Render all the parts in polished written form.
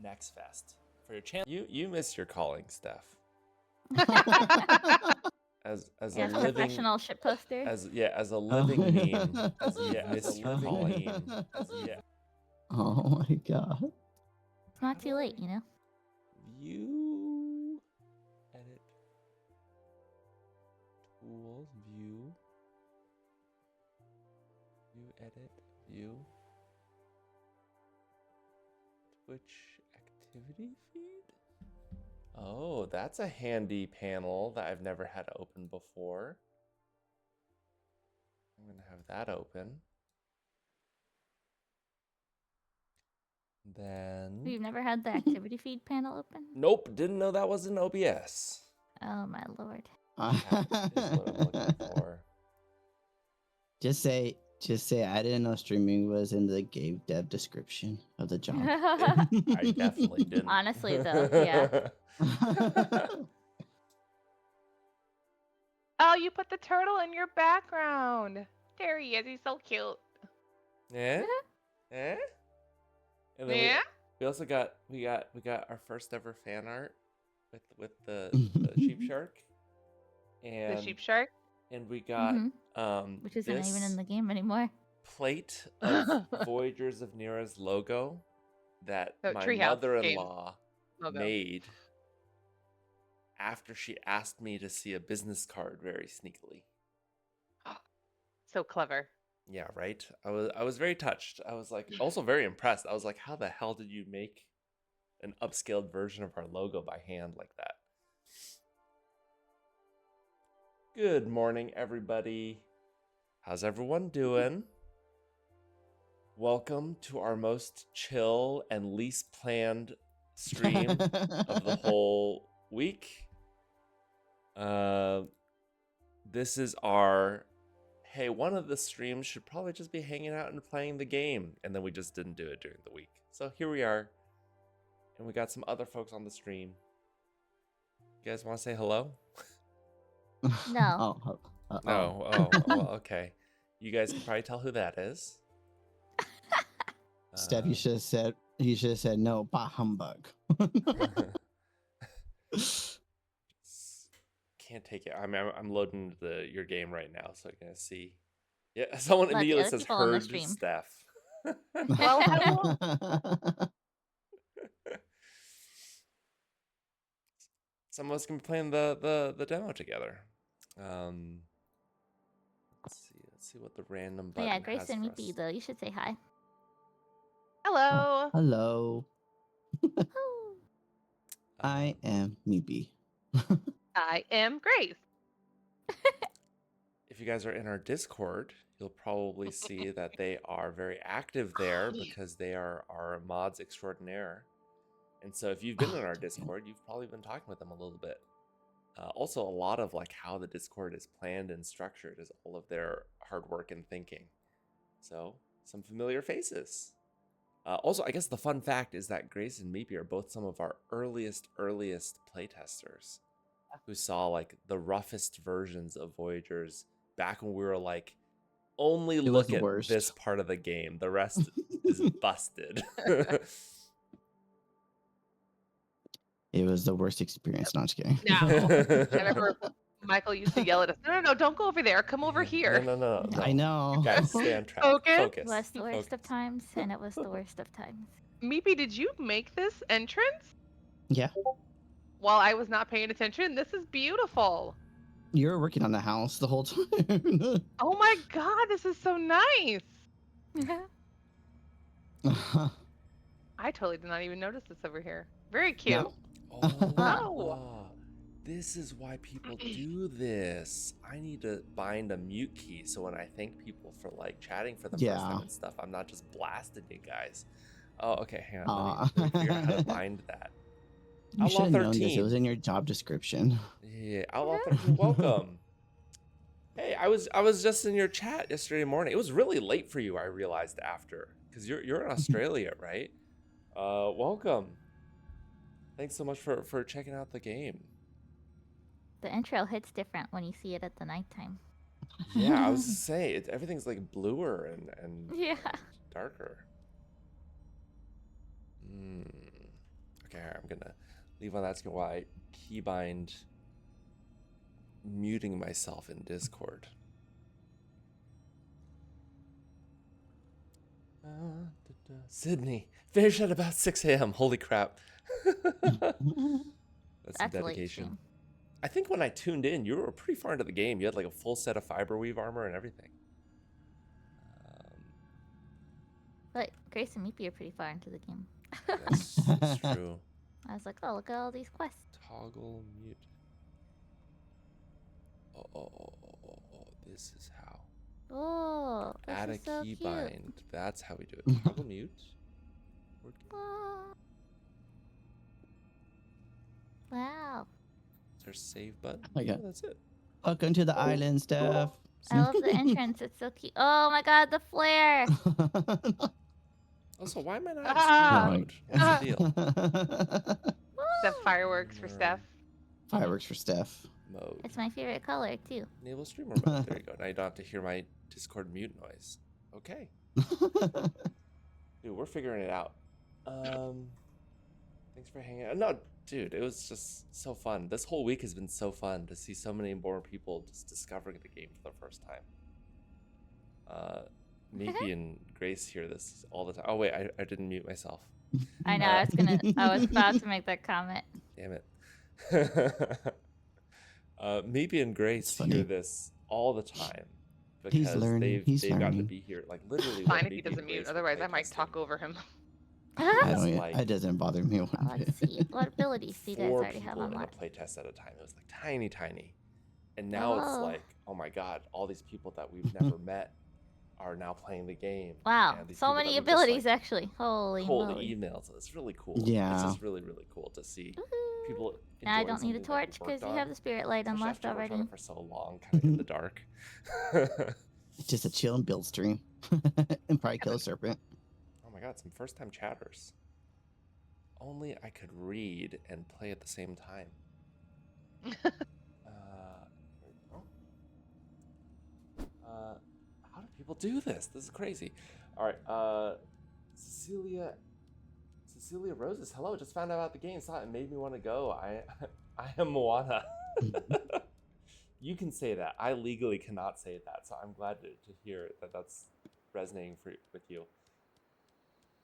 Next Fest for your channel. You miss your calling, Steph. As a living professional ship poster. as a living meme. As miss your calling. Oh my god. It's not too late, you know. View, edit, tools, view, edit, view, Twitch activity feed. Oh, that's a handy panel that I've never had open before. I'm gonna have that open. Then You've never had the activity feed panel open? nope, didn't know that was in OBS. Oh my lord. That is what I'm looking for. Just say I didn't know streaming was in the game dev description of the job. I definitely didn't. Honestly, though, yeah. Oh, you put the turtle in your background. There he is. He's so cute. Yeah? Eh? And then Yeah? we also got our first ever fan art with the sheep shark. And The sheep shark? And we got which isn't even in the game anymore. Plate of Voyagers of Nera's logo that my mother-in-law made after she asked me to see a business card very sneakily. So clever. Yeah, right. I was very touched. I was like also very impressed. I was like, how the hell did you make an upscaled version of our logo by hand like that? Good morning, everybody. How's everyone doing? Welcome to our most chill and least planned stream of the whole week. This is our, hey, one of the streams should probably just be hanging out and playing the game. And then we just didn't do it during the week. So here we are. And we got some other folks on the stream. You guys want to say hello? No. No. Oh, well, okay. You guys can probably tell who that is. Steph, you should have said no, bah humbug. Can't take it. I'm loading your game right now, so I'm gonna see. Yeah, someone immediately says heard Steph. Well, hello. Some of us can be playing the demo together. Let's see what the random button Yeah, Grace has and for Meepy, us. though. You should say hi. Hello. Hello. I am Meepy. I am Grace. If you guys are in our Discord, you'll probably see that they are very active there because they are our mods extraordinaire. And so if you've been in our Discord, you've probably been talking with them a little bit. Also, a lot of like how the Discord is planned and structured is all of their hard work and thinking. So some familiar faces. Also, I guess the fun fact is that Grace and Meepy are both some of our earliest playtesters who saw like the roughest versions of Voyagers back when we were like, only look at this part of the game. The rest is busted. It was the worst experience. No, I'm just kidding. No. I remember Michael used to yell at us, no, don't go over there. Come over here. No. I know. Guys, stay on track. Focus. Focus. It was the worst of times, and it was the worst of times. Meepy, did you make this entrance? Yeah. While I was not paying attention? This is beautiful. You were working on the house the whole time. Oh my god, this is so nice. I totally did not even notice this over here. Very cute. No? Oh, this is why people do this. I need to bind a mute key so when I thank people for like chatting for the first time and stuff, I'm not just blasting you guys. Oh, okay, hang on. Let me figure out how to bind that. You should have known this. It was in your job description. Yeah, Outlaw 13, welcome. Hey, I was just in your chat yesterday morning. It was really late for you, I realized after, because you're in Australia, right? Welcome. Thanks so much for checking out the game. The intro hits different when you see it at the nighttime. Yeah, I was just saying, everything's like bluer and yeah, darker. Okay, I'm gonna leave on that screen while I keybind muting myself in Discord. Sydney, finish at about 6 a.m. Holy crap. That's some That's late dedication. stream. I think when I tuned in, you were pretty far into the game. You had like a full set of fiber weave armor and everything. But Grace and Meepy are pretty far into the game. That's true. I was like, oh, look at all these quests. Toggle mute. Oh, this is how. Oh, this Add a is so key cute. bind. That's how we do it. Toggle mute. Oh. Wow. Is there a save button? Okay. No, that's it. Welcome to the island, Steph. I love the entrance. It's so cute. Oh my god, the flare. Also, why am I not Ah! in stream mode? What's the deal? The fireworks for Steph. Fireworks for Steph. Mode. It's my favorite color, too. Enable streamer mode. There you go. Now you don't have to hear my Discord mute noise. Okay. Dude, we're figuring it out. Thanks for hanging out. No, dude, it was just so fun. This whole week has been so fun to see so many more people just discovering the game for the first time. Miki and Grace hear this all the time. Oh wait, I didn't mute myself. I know, I was about to make that comment. Damn it. Miki and Grace hear this all the time because learning. He's they've gotten to learning. be here. Like literally. Fine when if he Miki and doesn't mute, Grace were otherwise I might playtesting, talk over him. I don't. like- It doesn't bother me one bit. Let's see. What abilities do you guys 4 already have people in a unlocked? playtest at a time. It was like tiny. And now it's Oh. like, oh my god, all these people that we've never met are now playing the game. Wow, and these so people many that we just, abilities like, actually. Holy cold moly. emails. It's really cool. Yeah. It's just really, really cool to see Woohoo. people. Now I enjoying don't need a something that torch we've because worked you have on, the spirit light especially unlocked after working on already. it for so long, kind of in the dark. It's just a chill and build stream. And probably kill a serpent. Oh my god, some first time chatters. Only I could read and play at the same time. How do people do this? This is crazy. All right, Cecilia Roses. Hello, just found out about the game. Saw it and made me want to go. I am Moana. You can say that. I legally cannot say that, so I'm glad to hear that that's resonating with you.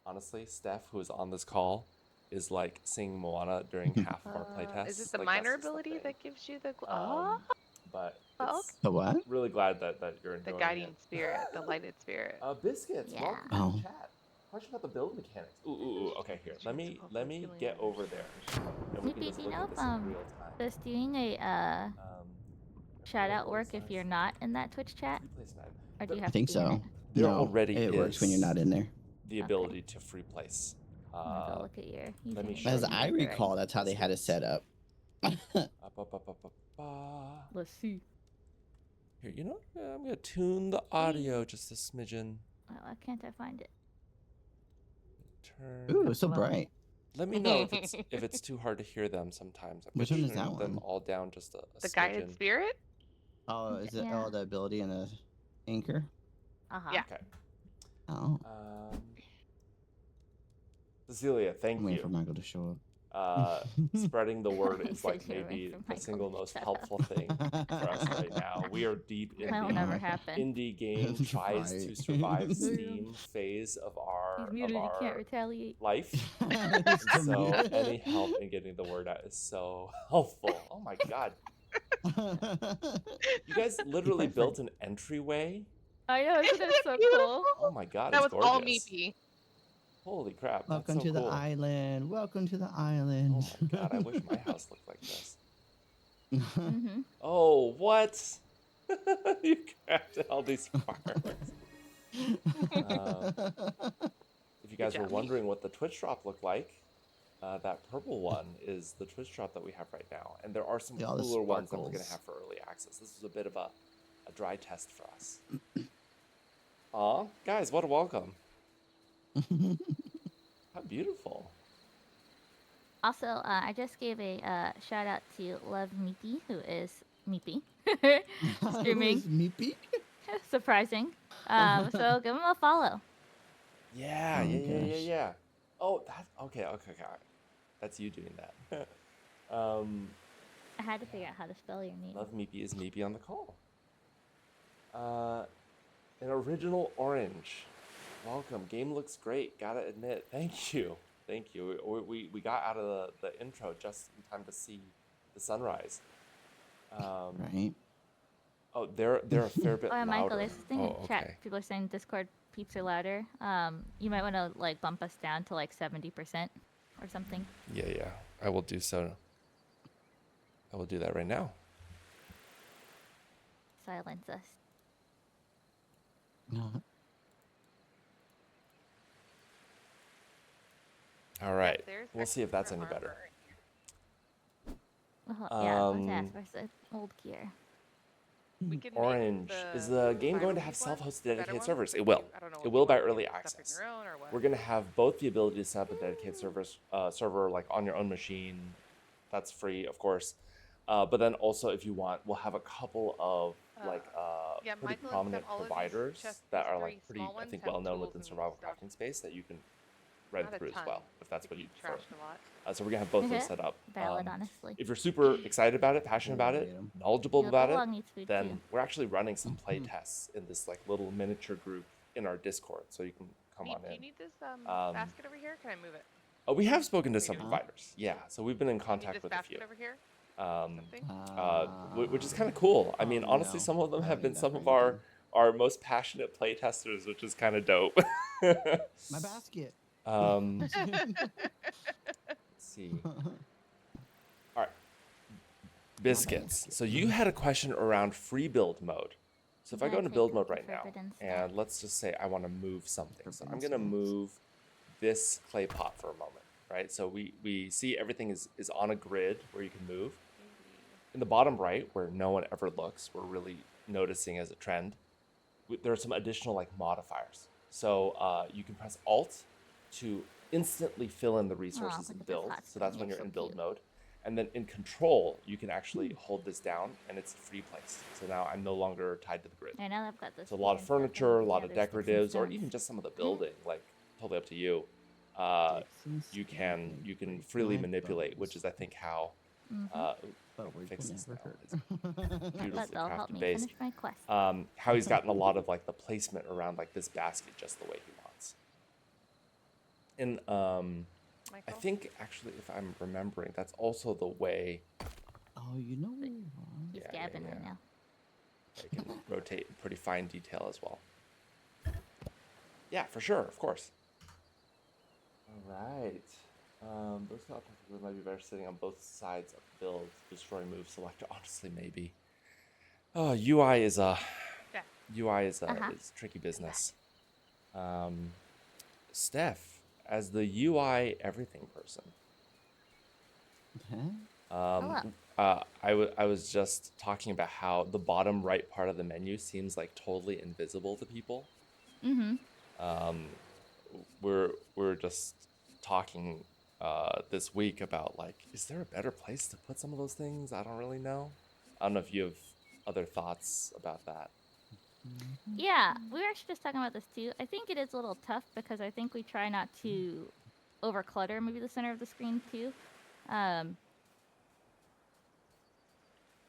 Honestly, Steph, who is on this call, is like singing Moana during half of our playtests. Is it the Like, minor that's just the ability thing. that gives you the But Oh, it's The what? really glad that you're the enjoying guiding it. spirit, the lighted spirit? Biscuits, Yeah. welcome to Oh. the chat. Question about the build mechanics. Ooh. Okay, here. Let me get over there. And we can Meepy, just do you look know at if this in real time. does doing a shout out work if you're not in that Twitch chat, or do you I have think to be in so. it? There No, already it works when you're is not in there. the ability to free place. I'm gonna go look at your let me username. show As you. I recall, that's how they had it set up. Let's see. Here, you know, I'm gonna tune the audio just a smidgen. Oh, why can't I find it? Turn. Ooh, it's so bright. Let me know if it's too hard to hear them sometimes. I'm Which gonna one is turn that them one? all down just a The guided smidgen. spirit? Oh, is it Yeah. the ability in the anchor? Yeah. Okay. Oh, Cecilia, thank I'm waiting you. for Michael to show Spreading the word I is like said you're waiting maybe for the Michael single to most shut helpful up. thing for us right now. We are deep in That will the never happen. indie game tries to Right. survive Steam phase of our He's muted. He can't retaliate. life. up. And so any help in getting the word out is so helpful. Oh my god. You guys literally Perfect. built an entryway? I know, isn't it so cool? Oh my god, That it's was all gorgeous. Meepy. Holy crap. Welcome that's so to the cool. island. Welcome to the Oh island. my god, I wish my house looked like this. Mm-hmm. Oh, what? You crafted all these fireworks. If you guys Good were job. wondering what the Twitch drop looked like, that purple one is the Twitch drop that we have right now. And there are some Yeah, all the cooler ones that we're going to sparkles. have for early access. This is a bit of a dry test for us. Aw, guys, what a welcome. How beautiful. Also, I just gave a shout out to Love Meepy, who is Meepy. Streaming. Who is Meepy? Surprising. So give him a follow. Yeah, Oh, yeah. gosh. Oh, that's okay. That's you doing that. I had to figure out how to spell your name. Love Meepy is Meepy on the call. An original orange. Welcome. Game looks great. Gotta admit. Thank you. Thank you. We got out of the intro just in time to see the sunrise. Right. Oh, they're a fair bit Oh, yeah, louder. Michael, there's this thing Oh, in chat. okay. People are saying Discord peeps are louder. You might want to like bump us down to like 70% or something. Yeah. I will do so. I will do that right now. Silence us. All right. There's We'll see if that's any extra better. armor. Yeah, let's ask. Where's the old gear? We can make Orange. Is the game going to have final self-hosted better dedicated one? servers? It Like, will. I don't know if It you will by wanna early do stuff on access. your own or what. We're going to have both the ability to set up a dedicated server like on your own machine. That's free, of course. But then also, if you want, we'll have a couple of like Yeah, pretty Michael has prominent got all of these providers chests, that these are three like pretty, small I ones think, have well known tools within and survival stuff. crafting space that you can run Not a through as ton. well, if that's what you prefer. Trashed a lot. So we're gonna have both those set up. Valid, honestly. If you're super excited about it, passionate about it, knowledgeable Yeah, about Bulldog it, needs food then too. we're actually running some play tests in this like little miniature group in our Discord, so you can come on Do you in. need this basket over here? Can I move it? Oh, we have spoken to some Uh-huh. providers, yeah. So we've been in Do you need contact this with a basket few, over here? which is kind of cool. I mean, Oh, honestly, no. some of them I have been think some that's of what you our most passionate play testers, which is kind of dope. My basket. Let's see. All right. Biscuits. So you had a question around free build mode. So if I go into build mode right now, and let's just say I want to move something. So I'm going to move this clay pot for a moment, right? So we see everything is on a grid where you can move. In the bottom right, where no one ever looks, we're really noticing as a trend, there are some additional like modifiers. So you can press Alt to instantly fill in the resources in build. So that's when you're in build mode. And then in control, you can actually hold this down and it's a free place. So now I'm no longer tied to the grid. I know I've got this. So a lot of furniture, a lot of decoratives, or even just some of the building, like totally up to you. You can freely manipulate, which is I think how But we're fix this never now. hurt. It's beautifully That'll help crafted me base. finish my quest. How he's gotten a lot of like the placement around like this basket just the way he wants. And I Michael? think actually, if I'm remembering, that's also the way Oh, you know what? He's yeah, gabbing right yeah. now. I can rotate in pretty fine detail as well. Yeah, for sure, of course. All right. Those options might be better sitting on both sides of the build. Destroy move selector. Honestly, maybe. Oh, UI is a is tricky business. Steph, as the UI everything person. I was just talking about how the bottom right part of the menu seems like totally invisible to people. We're just talking this week about like, is there a better place to put some of those things? I don't really know. I don't know if you have other thoughts about that. Yeah, we were actually just talking about this too. I think it is a little tough because I think we try not to over clutter maybe the center of the screen too. And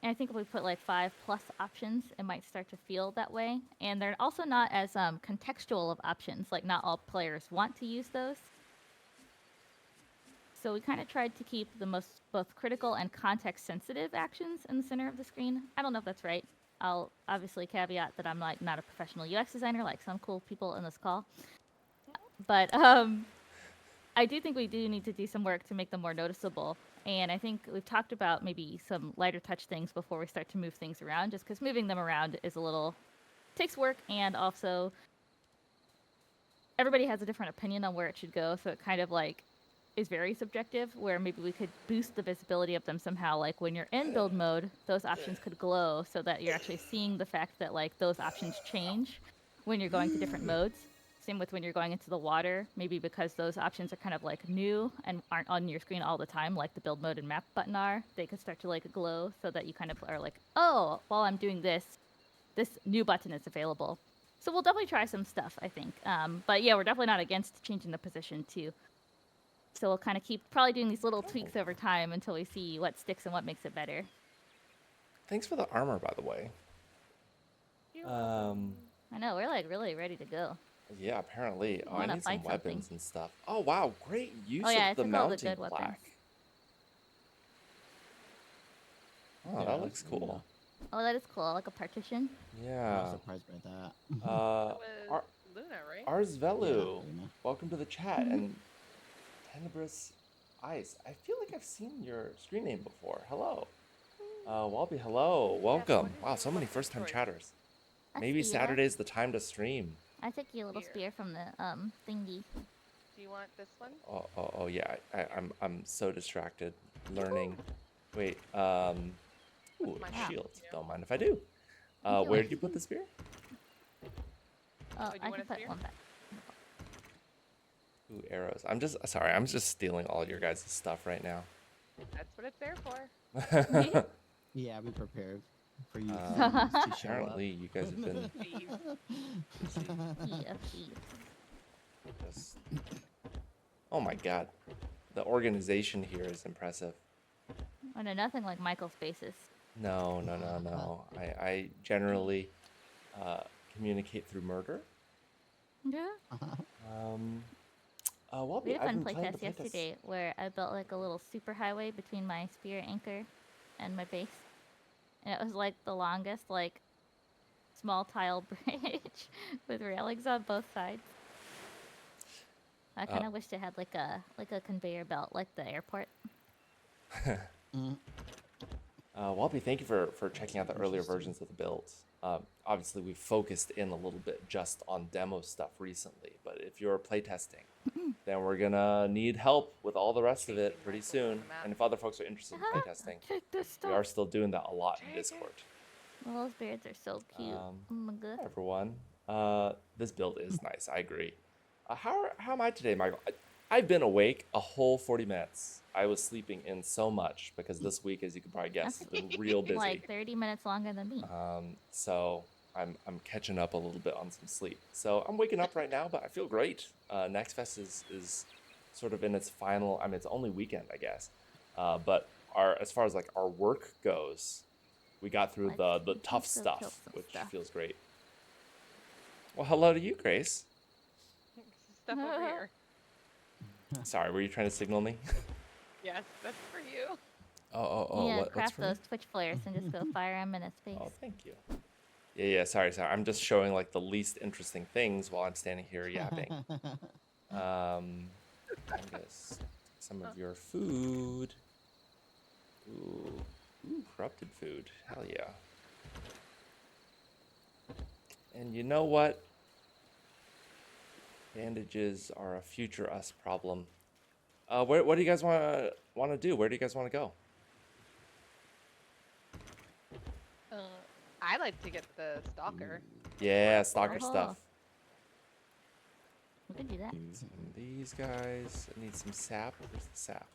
I think if we put like 5+ options, it might start to feel that way. And they're also not as contextual of options. Like not all players want to use those. So we kind of tried to keep the most both critical and context sensitive actions in the center of the screen. I don't know if that's right. I'll obviously caveat that I'm like not a professional UX designer like some cool people in this call. But I do think we do need to do some work to make them more noticeable. And I think we've talked about maybe some lighter touch things before we start to move things around, just because moving them around is a little takes work, and also everybody has a different opinion on where it should go, so it kind of like is very subjective, where maybe we could boost the visibility of them somehow. Like when you're in build mode, those options could glow so that you're actually seeing the fact that like those options change when you're going to different modes. Same with when you're going into the water, maybe because those options are kind of like new and aren't on your screen all the time, like the build mode and map button are. They could start to like glow so that you kind of are like, oh, while I'm doing this, this new button is available. So we'll definitely try some stuff, I think. But yeah, we're definitely not against changing the position too. So we'll kind of keep probably doing these little tweaks over time until we see what sticks and what makes it better. Thanks for the armor, by the way. You're I know, we're like really ready to go. Yeah, apparently. Oh, I wanna need some fight something. weapons and stuff. Oh, wow. Great use Oh yeah, I of the took all the mounting good weapons. plaque. Oh, Yeah, that looks cool. Oh, that is cool, like a partition. I'm Yeah. surprised by that. That Uh, was Luna, right? Arsvelu, Luna. welcome to the chat. Mhm. And Tenebrous Ice. I feel like I've seen your screen name before. Hello. Walby, hello. Welcome. what is Wow, your so many weapon first-time choice? chatters. A Maybe spear. Saturday's the time to stream. I took you a little Spear. spear from the thingy. Do you want this one? Oh yeah. I'm so distracted learning. Wait. Ooh, my a Wow. shield. Yeah. Don't mind if I do. Thank you. Where did you put the spear? Oh, you I want can a put spear? one back. Ooh, arrows. I'm just sorry. I'm just stealing all your guys' stuff right now. That's what it's there for. Yeah, we prepared for you Um, to show Apparently, you guys have been Thieves. Yeah, please. just. Oh my god, the organization here is impressive. Oh no, nothing like Michael's faces. No. I generally communicate through murder. Yeah. Well, We had a I've fun been playing the playtest yesterday where I built like a little superhighway between my spear anchor and my base. And it was like the longest, like, small tile bridge with railings on both sides. I kind of wished it had like a conveyor belt, like the airport. Walby, thank you for checking out the earlier versions of the builds. Obviously, we've focused in a little bit just on demo stuff recently, but if you're playtesting, then we're gonna need help with all the rest of it pretty soon. And if other folks are interested in playtesting, Take this we are still doing that a lot in Discord. Well, those beards are so cute. Oh my god. Hi, everyone. This build is nice. I agree. How am I today, Michael? I've been awake a whole 40 minutes. I was sleeping in so much because this week, as you can probably guess, has been real busy. Like 30 minutes longer than me. So I'm catching up a little bit on some sleep. So I'm waking up right now, but I feel great. Next Fest is sort of in its final. I mean, it's only weekend, I guess. But as far as like our work goes, we got through the tough Let's go kill stuff, some which stuff. feels great. Well, hello to you, Grace. Stuff over here. Sorry, were you trying to signal me? Yes, that's for you. Oh, Yeah, what's craft for me? those Twitch flares and just go fire them in its face. Oh, thank you. Yeah, sorry. I'm just showing like the least interesting things while I'm standing here yapping. I'm gonna take some of your food. Ooh, corrupted food. Hell yeah. And you know what? Bandages are a future us problem. What do you guys want to do? Where do you guys want to go? I like to get the stalker. Yeah, stalker Oh. stuff. We could do that. Some of these guys. I need some sap. Where's the sap?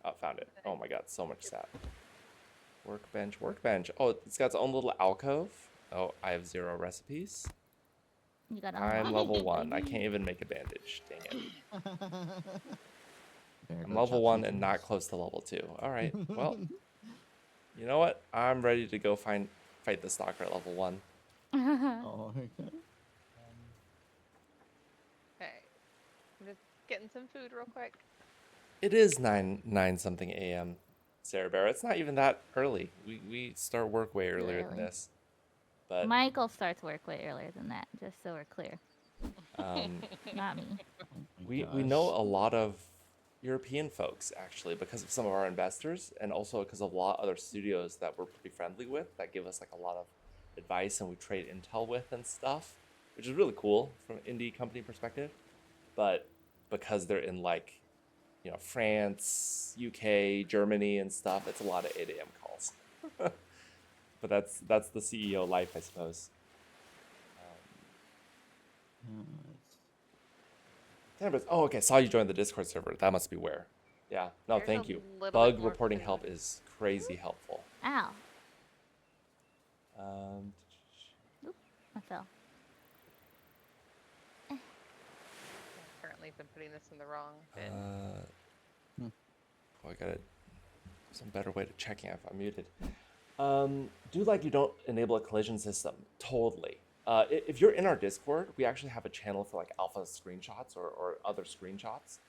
Oh, found it. Oh my god, so much sap. Workbench. Oh, it's got its own little alcove. Oh, I have 0 recipes. You got I'm level 1. I can't even make a bandage. Dang it. I'm level 1 and not close to level 2. Alright, well. You know what? I'm ready to go fight the stalker at level 1. Oh, okay. Okay. I'm just getting some food real quick. It is 9 something a.m. Sarah Bear. It's not even that early. We start work way earlier than Really? this. But Michael starts work way earlier than that, just so we're clear. um, Not me. we know a lot of European folks actually because of some of our investors and also because of a lot of other studios that we're pretty friendly with that give us like a lot of advice and we trade intel with and stuff, which is really cool from an indie company perspective. But because they're in like, you know, France, UK, Germany and stuff, it's a lot of 8 a.m. calls. But that's the CEO life, I suppose. Oh, okay. Saw you join the Discord server. That must be where. Yeah. No, There's thank a you. little Bug bit more reporting food. help is crazy helpful. Ow. Um, I fell. Apparently, been putting this in the wrong bin. Hmm. Oh, I got some better way to checking if I'm muted. Do like you don't enable a collision system. Totally. If you're in our Discord, we actually have a channel for like alpha screenshots or other screenshots.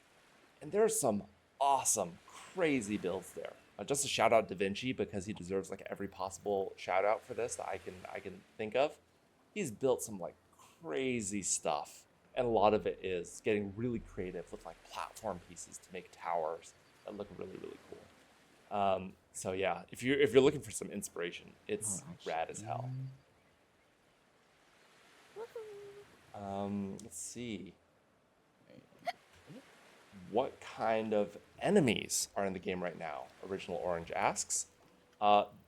And there's some awesome, crazy builds there. Just a shout out Da Vinci because he deserves like every possible shout out for this that I can think of. He's built some like crazy stuff, and a lot of it is getting really creative with like platform pieces to make towers that look really really cool. So yeah, if you're looking for some inspiration, it's rad as hell. Let's see. What kind of enemies are in the game right now? Original Orange asks.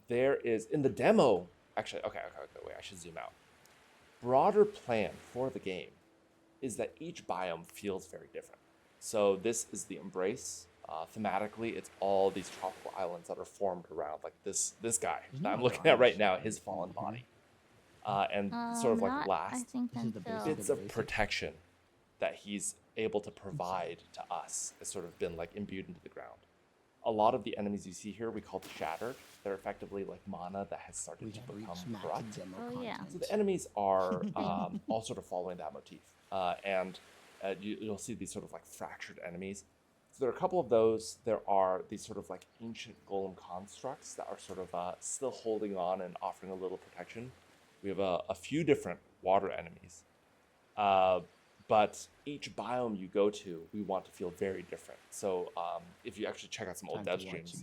There is in the demo. Actually, okay, wait, I should zoom out. Broader plan for the game is that each biome feels very different. So this is the Embrace. Thematically, it's all these tropical islands that are formed around like this guy that I'm looking at right now, his fallen body, and sort of like I last think This is the until basic bits of protection that he's able to provide to us has sort of been like imbued into the ground. A lot of the enemies you see here we call the Shattered. They're effectively like mana that has started to become corrupt. Oh, yeah. So the enemies are all sort of following that motif. And you'll see these sort of like fractured enemies. So there are a couple of those. There are these sort of like ancient golem constructs that are sort of still holding on and offering a little protection. We have a few different water enemies. But each biome you go to, we want to feel very different. So if you actually check out some old dev streams,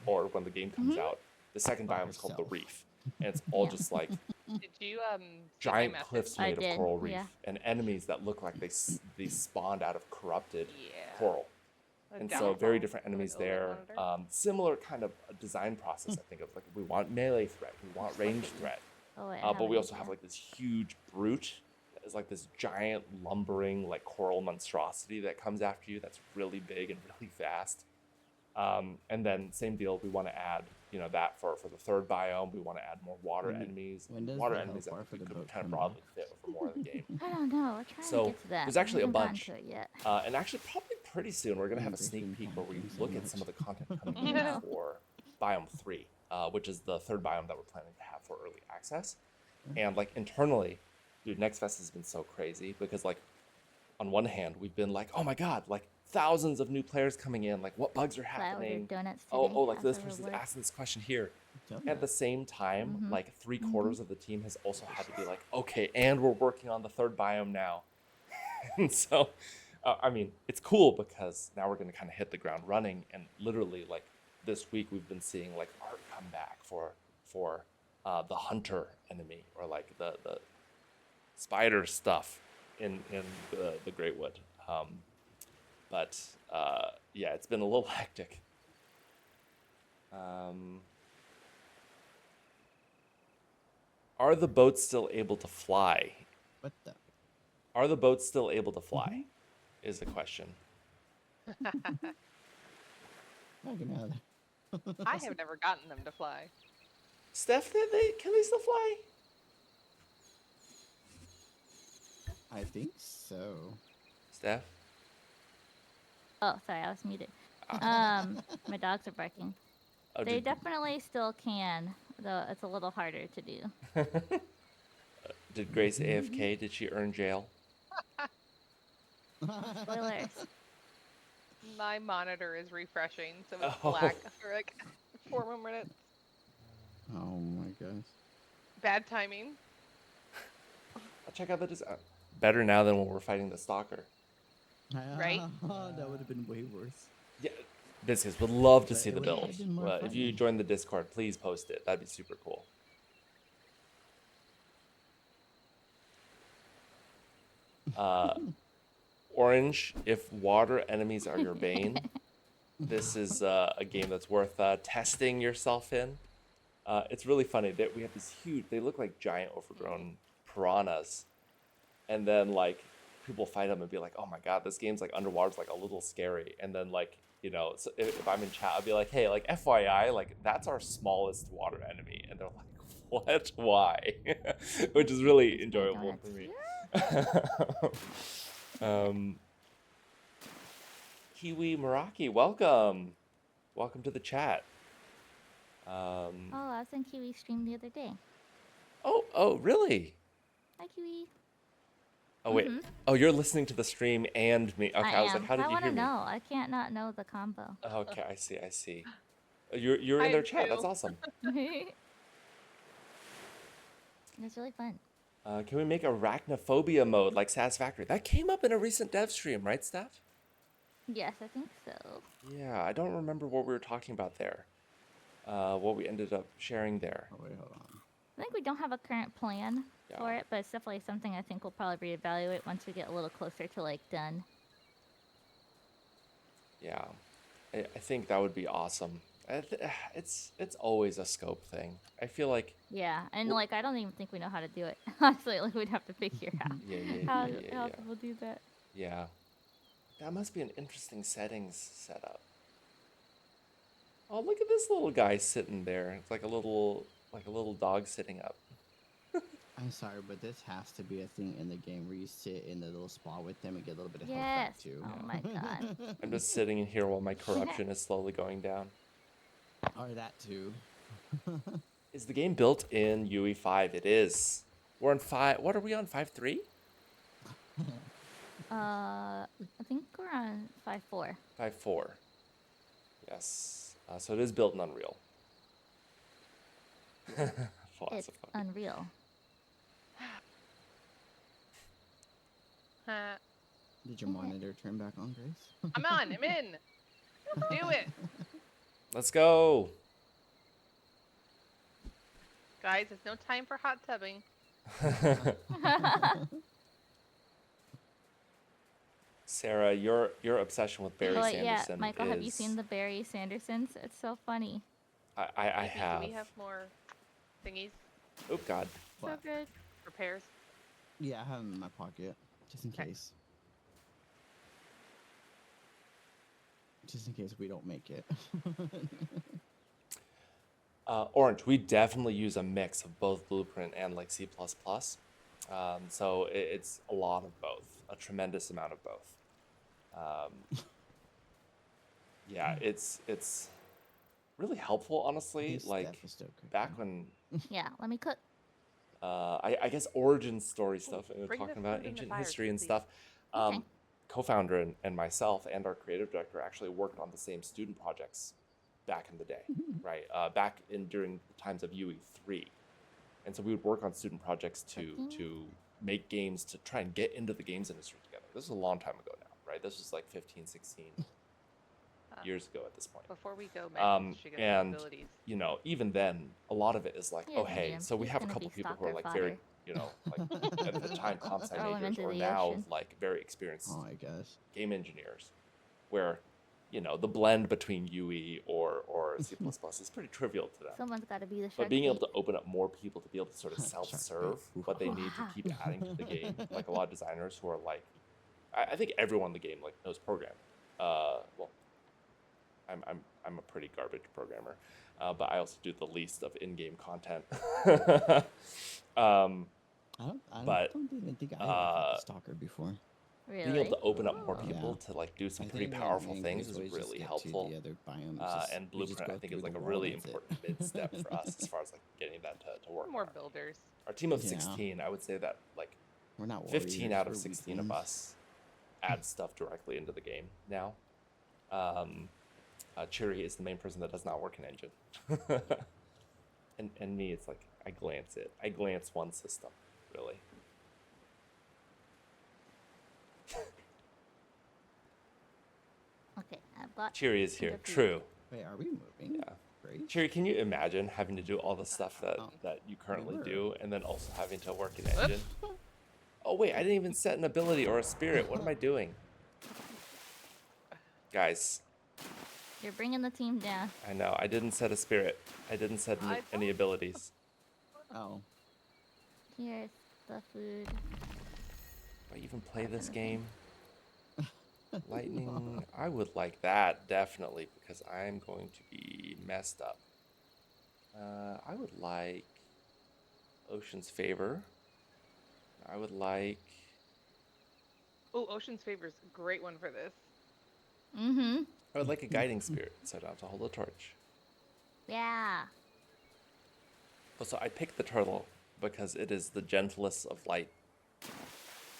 or when the game comes out, the second biome is called the Reef, and it's all just like Did you giant cliffs made of coral reef, yeah. and enemies that look like they spawned out of corrupted coral. And so very different enemies there. Similar kind of design process, I think, of like we want melee threat, we want range threat, but we also have like this huge brute that is like this giant lumbering like coral monstrosity that comes after you that's really big and really fast. And then same deal, we want to add that for the third biome. We want to add more water enemies. Water enemies that could kind of broadly fit for more of the game. I don't know. We're trying So to get to that. there's actually a We haven't bunch. gotten to it yet. And actually, probably pretty soon, we're going to have a sneak peek where we look at some of the content coming in Yeah. for Biome 3, which is the third biome that we're planning to have for early access. And like internally, dude, Next Fest has been so crazy because like on one hand, we've been like, oh my god, like thousands of new players coming in, like what bugs are happening? Donuts Oh, today like this after person's work. asking this question here. At the same time, like 3/4 of the team has also had to be like, okay, and we're working on the third biome now. And so, I mean, it's cool because now we're going to kind of hit the ground running. And literally, like this week, we've been seeing like art come back for the hunter enemy or like the spider stuff in the Great Wood. But yeah, it's been a little hectic. Are the boats still able to fly? What the? Are the boats still able to fly? Is the question. I have never gotten them to fly. Steph, can they still fly? I think so. Steph? Oh, sorry, I was muted. My dogs are barking. Oh, They definitely still can, though it's a little harder to do. Did Grace AFK? Did she earn jail? Spoilers. My monitor is refreshing, so it's Oh. black for like 4 more minutes. Oh my gosh. Bad timing. I'll check out the design. Better now than when we're fighting the stalker. Right? That would have been way worse. Yeah, Biscuits would love to But see it the would have build. been more If you fun. join the Discord, please post it. That'd be super cool. Orange, if water enemies are your bane, this is a game that's worth testing yourself in. It's really funny that we have these huge, they look like giant overgrown piranhas. And then like people fight them and be like, oh my god, this game's like underwater's like a little scary. And then like, so if I'm in chat, I'll be like, hey, like FYI, like that's our smallest water enemy. And they're like, what? Why? Which is really enjoyable for me. Kiwi Meraki, welcome. Welcome to the chat. Oh, I was in Kiwi stream the other day. Oh, really? Hi, Kiwi. Oh, wait. Oh, you're listening to the stream and me. Okay, I was like, how did I you want hear to me? know. I can't not know the combo. Okay, I see. You're I in their am chat. That's too. awesome. It's really fun. Can we make arachnophobia mode like Satisfactory? That came up in a recent dev stream, right, Steph? Yes, I think so. Yeah, I don't remember what we were talking about there. What we ended up sharing there. Oh, wait, hold on. I think we don't have a current plan for Yeah. it, but it's definitely something I think we'll probably reevaluate once we get a little closer to like done. Yeah, I think that would be awesome. It's always a scope thing. I feel like Yeah, and like I don't even think we know how to do it. Honestly, like we'd have to figure out how people do that. yeah, that must be an interesting settings setup. Oh, look at this little guy sitting there. It's like a little dog sitting up. I'm sorry, but this has to be a thing in the game where you sit in the little spot with them and get a little bit of health Yes. back too. Oh my god. I'm just sitting in here while my corruption is slowly going down. Or that too. Is the game built in UE5? It is. We're on 5. What are we on? 5.3? I think we're on 5.4. 5.4. Yes. So it is built in Unreal. It's Philosophy. unreal. Did your monitor turn back on, Grace? I'm on. I'm in. Let's do it. Let's go. Guys, it's no time for hot tubbing. Sarah, your obsession with Barry Oh, Sanderson yeah, Michael, is... have you seen the Barry Sandersons? It's so funny. I Maybe have. Do we have more thingies? Oh, God. So What? good. Repairs? Yeah, I have them in my pocket, just in Okay. case. Just in case we don't make it. Orange, we definitely use a mix of both Blueprint and like C++. So it's a lot of both, a tremendous amount of both. Yeah, it's really helpful, honestly. Steph Like is still cooking. back when Yeah, let me cook. I guess origin story stuff, and we're bring the talking about food in the ancient fire, history and please. stuff. Okay. Co-founder and myself and our creative director actually worked on the same student projects back in the day, right? Back in during the times of UE3, and so we would work on student projects to make games to try and get into the games industry together. This is a long time ago now, right? This was like 15, 16 years ago at this point. Before we go, Matt, she gets some And abilities. you know, even then, a lot of it is like, He oh doesn't hey, need 'em. so we He's have a gonna couple be people who are stalker like very, fodder. you know, like at the time comp sci Throw 'em majors into or the now ocean. like very experienced Oh my gosh. game engineers, where you know the blend between UE or C++ is pretty trivial to them. Someone's got to be the shark But being able bait. to open up more people to be able to sort of Shark bait. self-serve what they need to keep adding to the game, like a lot of designers who are like, I think everyone in the game like knows programming. Well, I'm a pretty garbage programmer, but I also do the least of in-game content. But, don't even think I ever played Stalker before. Really? being able to open up more Oh. people Yeah. to like do some I pretty think powerful me and things Grace is always just really get to helpful. The other biomes, just- And we just Blueprint, go I think, through is like the a world, really that's it. important mid-step for us as far as like getting that to work. More out. builders. Our team of Yeah. 16, I would say that like We're not 15 out of warriors, we're 16 of weaklings. us add stuff directly into the game now. Chiri is the main person that does not work in engine. and me, it's like I glance one system, really. Okay, I bought. Chiri is here. the food. True. Wait, are we moving? Yeah. Grace? Chiri, can you imagine having to do all the stuff that, Oh. that you currently were. do and then also having to work in engine? Oh wait, I didn't even set an ability or a spirit. What am I doing? Guys, You're bringing the team down. I know, I didn't set a spirit. I didn't set any abilities. Oh. Here's the food. Do I even play this game? Lightning, I would like that, definitely, because I'm going to be messed up. I would like Ocean's Favor. I would like... Oh, Ocean's Favor's a great one for this. Mm-hmm. I would like a guiding spirit, so I don't have to hold a torch. Yeah. Also, I picked the turtle because it is the gentlest of light.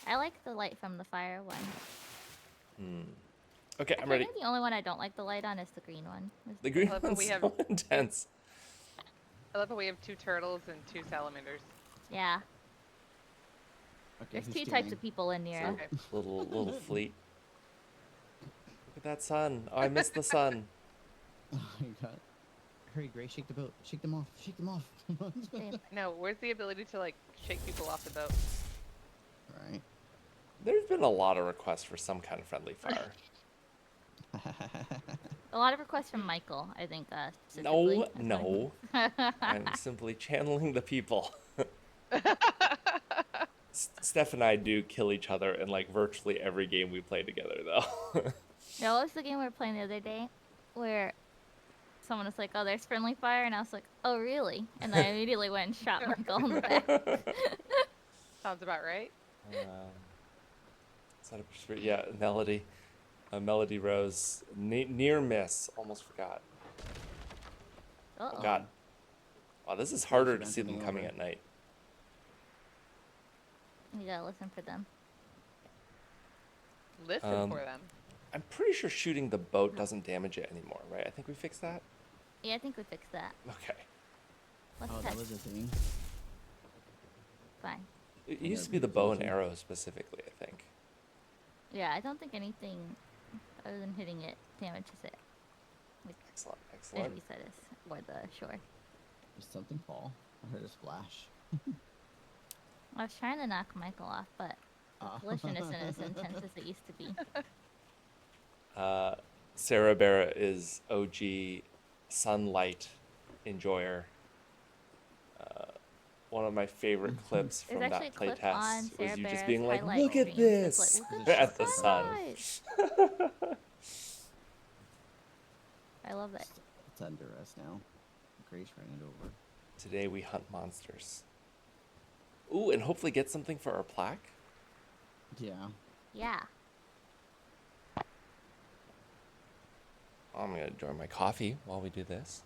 I like the light from the fire one. Okay, I'm Actually, I ready. think the only one I don't like the light on is the green one. The green love how one's we have- so intense. I love how we have 2 turtles and 2 salamanders. Yeah. Okay, There's who's 2 types steering? of people in Nera. Okay. Little fleet. Look at that sun. Oh, I missed the sun. Oh my god. Hurry, Gray, shake the boat. Shake them off. Shake them off. Same. No, where's the ability to like shake people off the boat? Right. There's been a lot of requests for some kind of friendly fire. A lot of requests from Michael, I think. No, specifically. That's no. why. I'm simply channeling the people. Steph and I do kill each other in like virtually every game we play together, though. No, what was the game we were playing the other day where someone was like, "Oh, there's friendly fire," and I was like, "Oh, really?" And then I immediately went and shot Michael in the back. Sounds about right. Is that yeah, Melody. Melody Rose. Near miss. Almost forgot. Uh-oh. Oh, God. Wow, this is harder to ran see them something coming over. at night. You gotta listen for them. Listen for them. I'm pretty sure shooting the boat doesn't damage it anymore, right? I think we fixed that. Yeah, I think we fixed that. Okay. Let's Oh, test. that was a thing. Fine. It Yeah, used to be the good bow and thinking. arrow specifically, I think. Yeah, I don't think anything other than hitting it damages it. Like Excellent, the excellent. heavy side is, or the shore. Did something fall? I heard a splash. I was trying to knock Michael off, but the Ah. collision isn't as intense as it used to be. Sarah Barra is OG sunlight enjoyer. One of my favorite clips There's from actually that a clip playtest on was Sarah you just Barrett's being like, highlight "Look at stream. It's this!" like, look at the sun. sunlight. I love that. It's under us now. Grace ran it over. Today we hunt monsters. Ooh, and hopefully get something for our plaque. Yeah. Yeah. I'm gonna enjoy my coffee while we do this.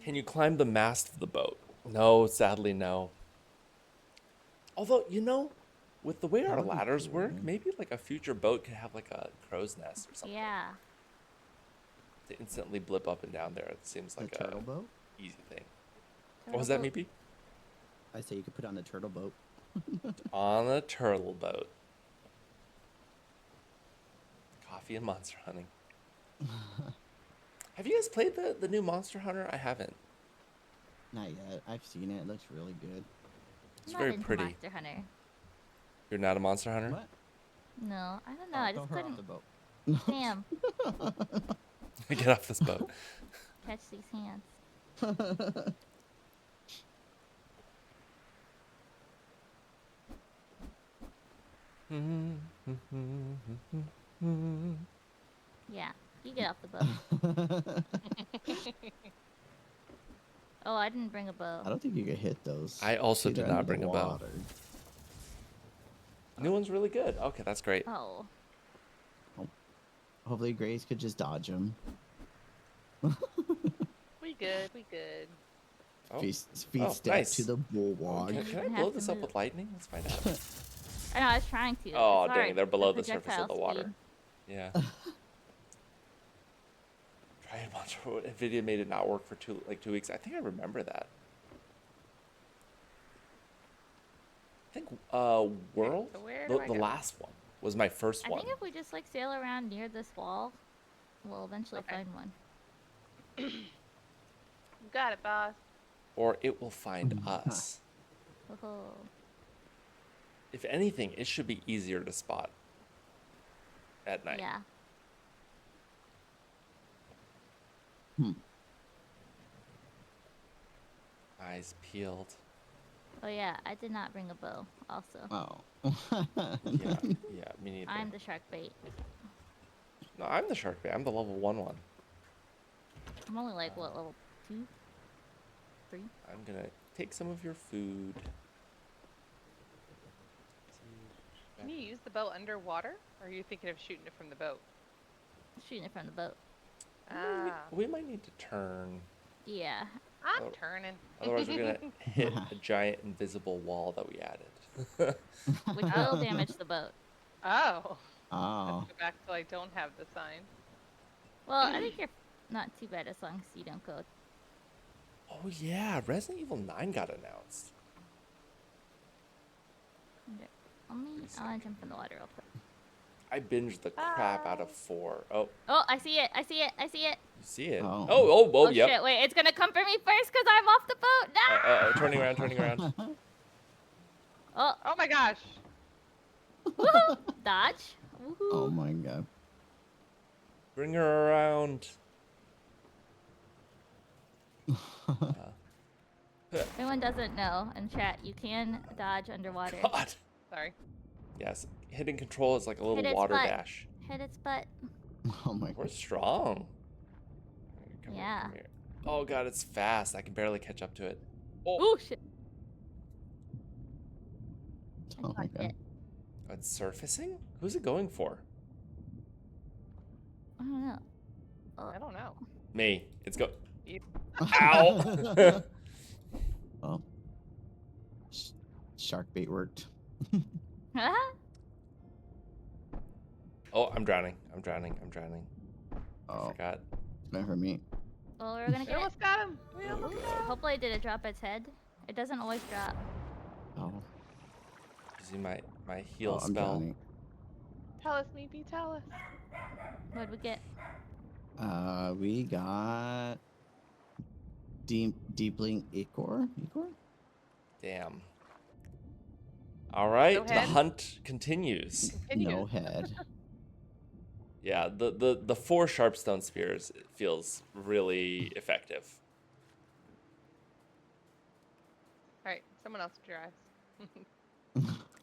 Can you climb the mast of the boat? No, sadly no. Although, you know, with the way That our would be ladders cool. work, maybe like a future boat could have like a crow's nest or something. Yeah. To instantly blip up and down there. It seems The like turtle a boat? easy thing. What was that, Turtle boat. maybe? I say you could put on the turtle boat. On a turtle boat. Coffee and monster hunting. Have you guys played the new Monster Hunter? I haven't. Not yet. I've seen it. It looks really good. It's I'm not very into pretty. Monster Hunter. You're not a Monster Hunter? What? No, I don't know. Oh, I throw just her couldn't. off the boat. Damn. Get off this boat. Catch these hands. Yeah. You get off the boat. Oh, I didn't bring a bow. I don't think you could hit those. I also See, did they're not under the bring a bow. water. New one's really good. Okay, that's great. Oh. Hopefully Grace could just dodge them. We good. We good. Oh, Feet Oh, step nice. to the bulwark. can I Have blow to this up move. with lightning? Let's find out. I know, I was trying to. Oh, It's dang, hard. they're below the surface projectile of the water. speed. Yeah. Triad Monster. Nvidia made it not work for 2 weeks. I think I remember that. I think World, so where do I the go? last one was my first I one. think if we just like sail around near this wall, we'll eventually Okay. find one. You got it, boss. Or it will find us. Oh. If anything, it should be easier to spot at night. Yeah. Eyes peeled. Oh yeah, I did not bring a bow. Also, Oh. Yeah, yeah, me neither. I'm the shark bait. No, I'm the shark bait. I'm the level 1 one. I'm only like what, level 2, 3? I'm gonna take some of your food. Some Can you use the bow underwater? Or are you thinking of shooting it from the boat? Shooting it from the boat. Ah, We might need to turn. Yeah. I'm Oh. turning. Otherwise, we're gonna hit a giant invisible wall that we added. Which will damage the boat. Oh. Oh. Let's go back till I don't have the sign. Well, I think you're not too bad as long as you don't go. Oh yeah, Resident Evil 9 got announced. I'll jump in the water real quick. I binged the crap out of 4. Oh, Oh, I see it. I see it. I see it. you see it? Oh. Oh, yep. Shit, wait, it's gonna come for me first because I'm off the boat. No! Turning around, turning around. Oh, Oh my gosh. woohoo! Dodge. Woohoo. Oh my god. Bring her around. If anyone doesn't know in chat, you can dodge underwater. God. Sorry. Yes, hitting control is like a Hit little its water butt. dash. Hit its butt. Oh my We're god. strong. Come here, Yeah. come here. Oh god, it's fast. I can barely catch up to it. Oh shit. Oh my Fucked god. it. Oh, it's surfacing? Who's it going for? I don't know. I don't know. Me. It's go. You- Ow! Well, shark bait worked. Oh, I'm drowning. I'm drowning. I'm drowning. I Oh, forgot. it's meant for me. Well, we're gonna We get it. almost got him. We almost got him. Hopefully, did it drop its head? It doesn't always drop. Oh, Using my heal I'm spell. drowning. Tell us, Meepy, tell us. What'd we get? We got deepling Ichor. Damn. All right, No the head? hunt continues. No head. Yeah, the 4 sharpstone spears feels really effective. All right, someone else drives.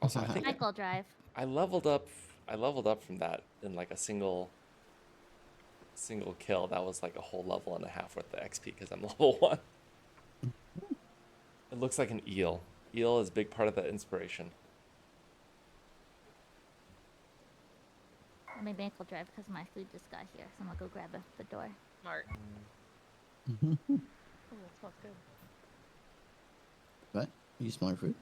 Also, I think Michael drive. I leveled up from that in like a single kill. That was like a whole level and a half worth of XP because I'm level 1. It looks like an eel. Eel is a big part of the inspiration. Let me Michael drive because my food just got here. So I'm gonna go grab the door. Smart. Oh, that smells good. What? You smell your food?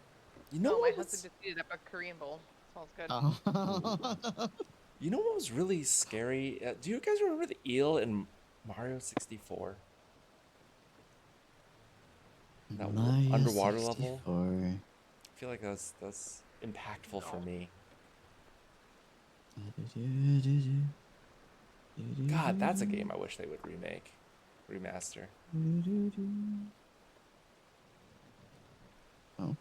You know No, my what husband was, just heated up a Korean bowl. Smells good. Oh. you know what was really scary? Do you guys remember the eel in Mario 64? That Mario underwater level? 64. I feel like that's impactful for me. God, that's a game I wish they would remaster. Oh.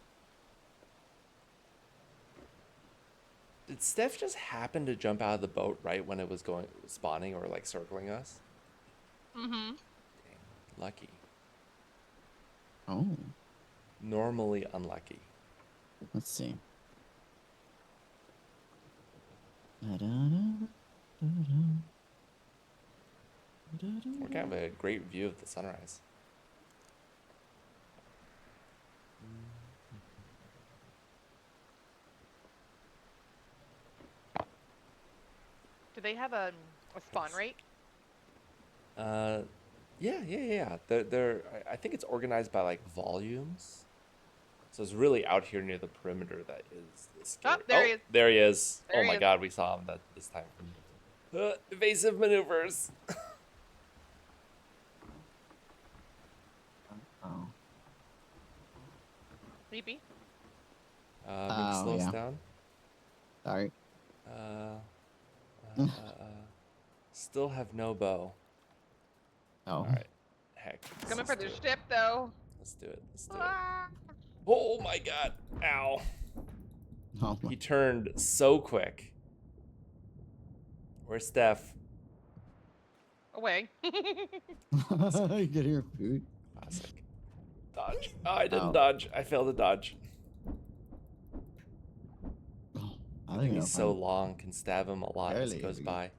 Did Steph just happen to jump out of the boat right when it was spawning or like circling us? Mm-hmm. Dang, lucky. Oh. Normally unlucky. Let's see. We're gonna have a great view of the sunrise. Do they have a spawn rate? Yeah. I think it's organized by like volumes. So it's really out here near the perimeter that is scary. Oh, there he is. There he is. There Oh he my is. god, we saw him this time. Evasive maneuvers. Oh. Meepy? Maybe slow us yeah. down. Sorry. Still have no bow. Oh. All right. Heck. Coming for let's the do it. ship, though. Let's do it. Let's do it. Ah. Oh my god. Ow. Oh my. He turned so quick. Where's Steph? Away. Get your food. Classic. Dodge. Oh, I didn't Oh. dodge. I failed to dodge. Oh, I think He's so long, can stab him a lot as Barely it goes even. by.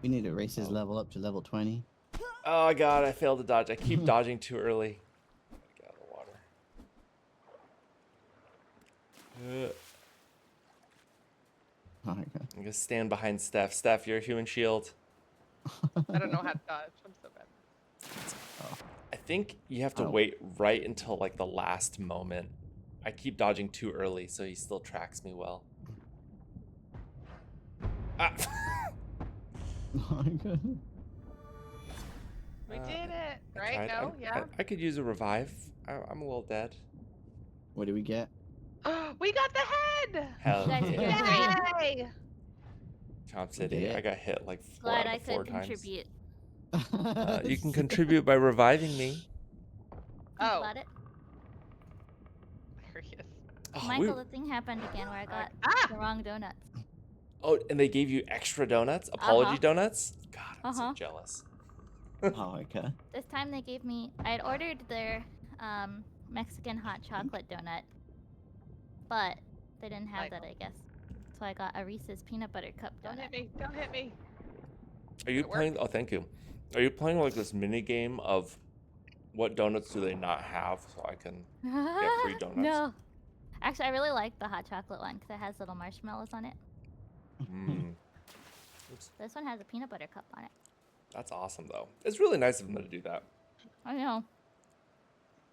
We need to race his level up to level 20. Oh god, I failed to dodge. I keep dodging too early. Get out of the Oh my god. I'm gonna stand behind Steph. Steph, you're a human shield. I don't know how to dodge. I'm so bad. I think you have to Oh. wait right until like the last moment. I keep dodging too early, so he still tracks me well. Ah. Oh my god. We did it. I Right? tried. No? Yeah? I could use a revive. I'm a little dead. What do we get? We got the head! Hell Guys, you're yeah. great. Yay! Chomp We City. did it. I got hit like four Glad out I of four could times. contribute. You can contribute by reviving me. Oh. Got it. There he is. Oh, Michael, the thing happened again where I got Ah! the wrong donuts. oh, and they gave you extra donuts? Apology donuts? God, I'm so Uh-huh. jealous. Oh, okay. This time they gave me, I had ordered their Mexican hot chocolate donut, but they didn't have that, I guess. So I got a Reese's peanut butter cup Don't donut. hit me. Don't hit me. Are you It worked. playing? Oh, thank you. Are you playing like this mini game of what donuts do they not have so I can get free donuts? No. Actually, I really like the hot chocolate one because it has little marshmallows on it. Mm. Oops. This one has a peanut butter cup on it. That's awesome, though. It's really nice of them to do that. I know.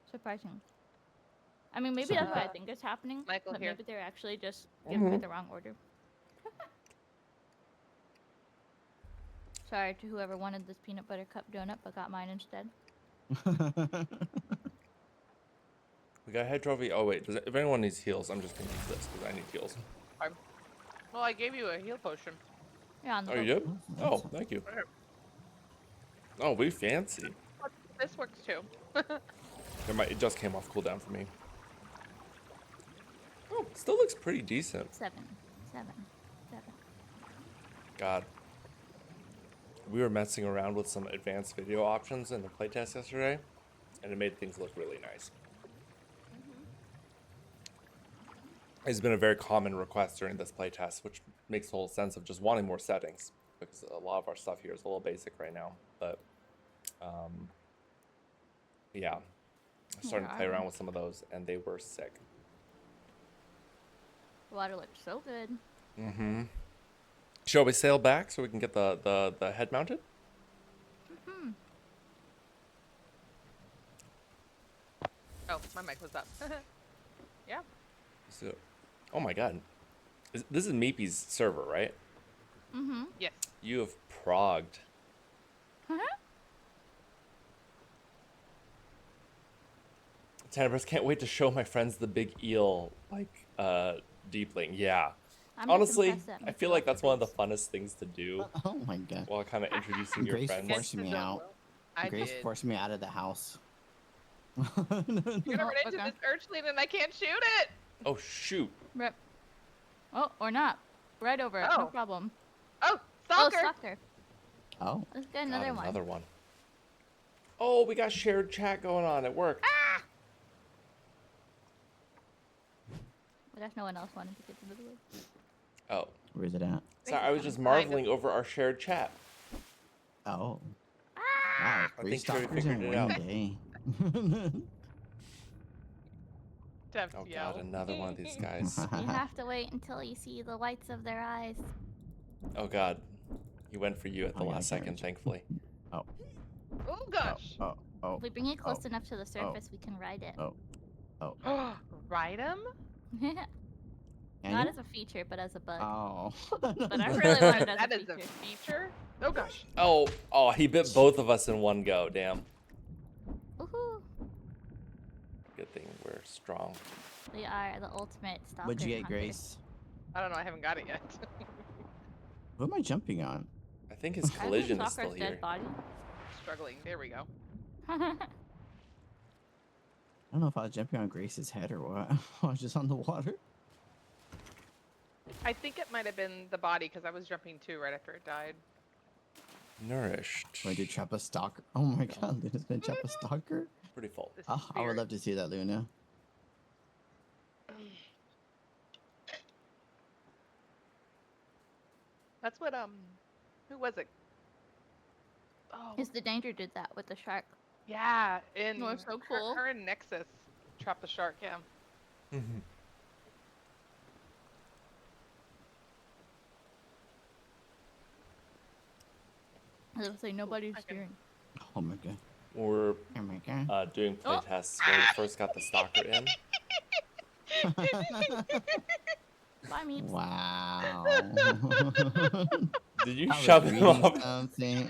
Surprising. I mean, maybe So- that's what I think is happening. Michael but here. maybe they're actually just giving me Mhm. the wrong order. Sorry to whoever wanted this peanut butter cup donut but got mine instead. We got a head trophy. Oh, wait. If anyone needs heals, I'm just going to use this because I need heals. Well, I gave you a heal potion. Yeah, on the Oh, you boat. did? Oh, thank you. Oh, we fancy. This works too. It just came off cooldown for me. Oh, still looks pretty decent. 7. God. We were messing around with some advanced video options in the playtest yesterday, and it made things look really nice. It's been a very common request during this playtest, which makes total sense of just wanting more settings, because a lot of our stuff here is a little basic right now. But, yeah, I started to play around with some of those, and they were sick. The water looked so good. Mm-hmm. Shall we sail back so we can get the head mounted? Oh, my mic was up. Yeah. So, oh my god. This is Meepy's server, right? Mm-hmm. Yes. You have progged. Tanabris, can't wait to show my friends the big eel, deepling. Yeah. I'm Honestly, just impressed that I Miss feel like that's one of the Masturbates. funnest things to do Oh my god. while kind of introducing your Grace friends. forced me out. I Grace did. forced me out of the house. You're gonna run into okay. this urchin and I can't shoot it. Oh, shoot. Rip. Oh, or not. Right over it. No Oh. problem. Oh, Oh, stalker. stalker. Oh. Let's get God, another one. Another one. Oh, we got shared chat going on at work. I guess no one else wanted to get to the woods. Oh. Where's it at? Sorry, I was just Behind marveling over our shared chat. Oh. Wow. I Grace think Sherry stalkers in figured it out. one day. Dev's Oh yell. god, another one of these guys. You have to wait until you see the whites of their eyes. Oh god. He went for you at the Oh, yeah, last I can't second, reach it. thankfully. Oh gosh. Oh. Oh. If we bring it close enough to the surface, we can ride it. Oh. Ride him? Can Not you? as a feature, but as a bug. Oh. But I really want it as That a is a feature. feature? Oh gosh. Oh, he bit both of us in one go, damn. Woohoo! Good thing we're strong. We are the ultimate stalker. What'd you get, hunters. Grace? I don't know. I haven't got it yet. What am I jumping on? I think his I think collision is still Stalker's here. dead body. Struggling. There we go. I don't know if I was jumping on Grace's head or what. I was just on the water. I think it might have been the body because I was jumping too right after it died. Nourished. Going to trap a stalker. Oh my god, Luna's gonna trap a stalker? Pretty full. The Oh, I would spirit. love to see that, Luna. That's what who was it? Oh Is the danger did that with the shark? yeah, in Oh, so cool. her and Nexus trapped the shark. Yeah. I was say nobody's I can- cheering. Oh my god. We're Oh my god. doing Oh. playtests when we first got the stalker in. Bye, Meeps. Wow. Did you I was shove him reading up? something.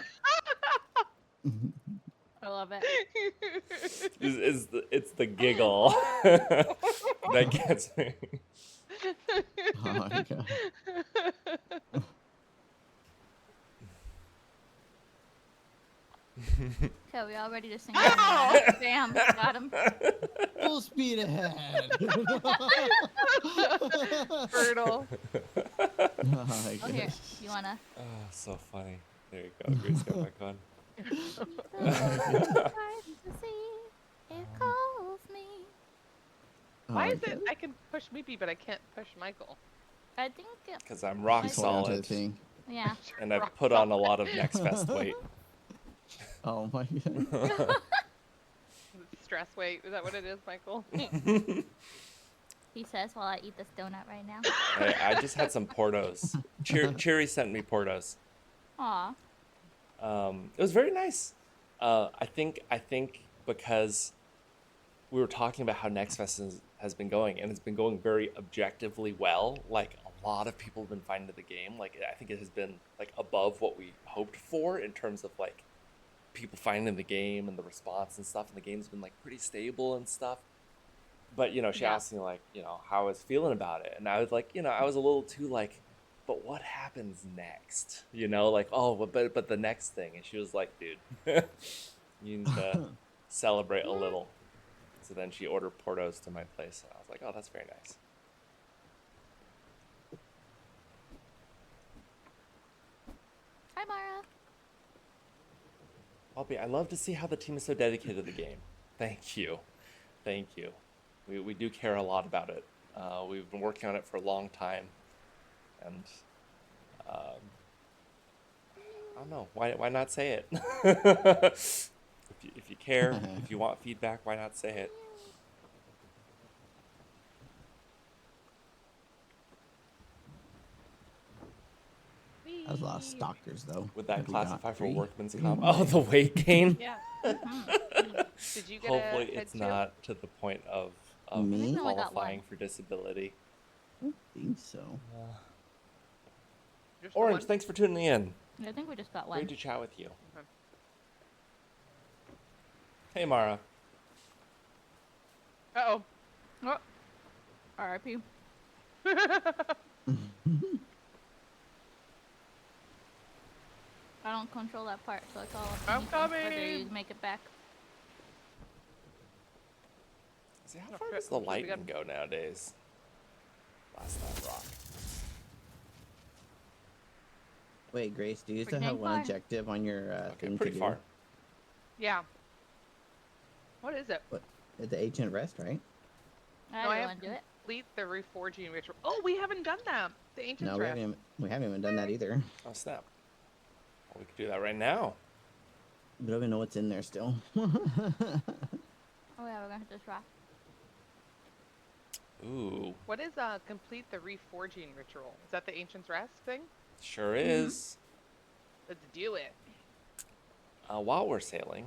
I love it. It's the giggle that gets me. Oh my god. Okay, we all ready to sing? Bam, got him. Full speed ahead. Brutal. Oh my Oh, here. gosh. You wanna? Oh, so funny. There you go. Grace, go back on. It calls me. Oh Why my is it God. I can push Meepy, but I can't push Michael? I think. Because I'm rock Just hold on to the solid, thing. Yeah. and I've put on a lot of Next Fest weight. Oh my god. Stress weight. Is that what it is, Michael? He says while I eat this donut right now. I just had some Portos. Cheery sent me Portos. Aw. It was very nice. I think because we were talking about how Next Fest has been going, and it's been going very objectively well. Like, a lot of people have been finding the game. Like, I think it has been like above what we hoped for in terms of like people finding the game and the response and stuff. And the game's been like pretty stable and stuff. But she Yeah. asked me like how I was feeling about it, and I was like I was a little too like, but what happens next? Like, oh, but the next thing. And she was like, dude, you need to celebrate a little. So then she ordered Portos to my place, and I was like, oh, that's very nice. Hi, Mara. I love to see how the team is so dedicated to the game. Thank you. We do care a lot about it. We've been working on it for a long time, and I don't know, why not say it? if you care, if you want feedback, why not say it? That was a lot of stalkers though. Would that Like, we got classify for three. workman's Three comp? more. Oh, the weight gain. Yeah. Mhm. Did you get Hopefully a head it's too? not to the point of Me? I think I only got qualifying one. for disability. I don't think so. Just the Orange, one? thanks for tuning in. I think we just got Great one. to chat with you. Okay. Hey, Mara. Uh-oh. Oh. R.I.P. I don't control that part, so it's all up to I'm me whether you coming. make it back. See, how Oh, far shit. does the We got- lightning go nowadays? Last time rock. Wait, Grace, do you still Pretty have dang one far. objective on your Okay, thing pretty to do? far. Yeah. What is it? At the ancient rest, right? I No, I don't have want to do it. complete the reforging ritual. Oh, we haven't done that. The ancient No, we haven't even done that either. Oh, snap. Well, we could do that right now. We don't even know what's in there still. Oh yeah, we're gonna hit this rock. Ooh, What is complete the reforging ritual? Is that the ancient's rest thing? sure is. Let's do it. While we're sailing,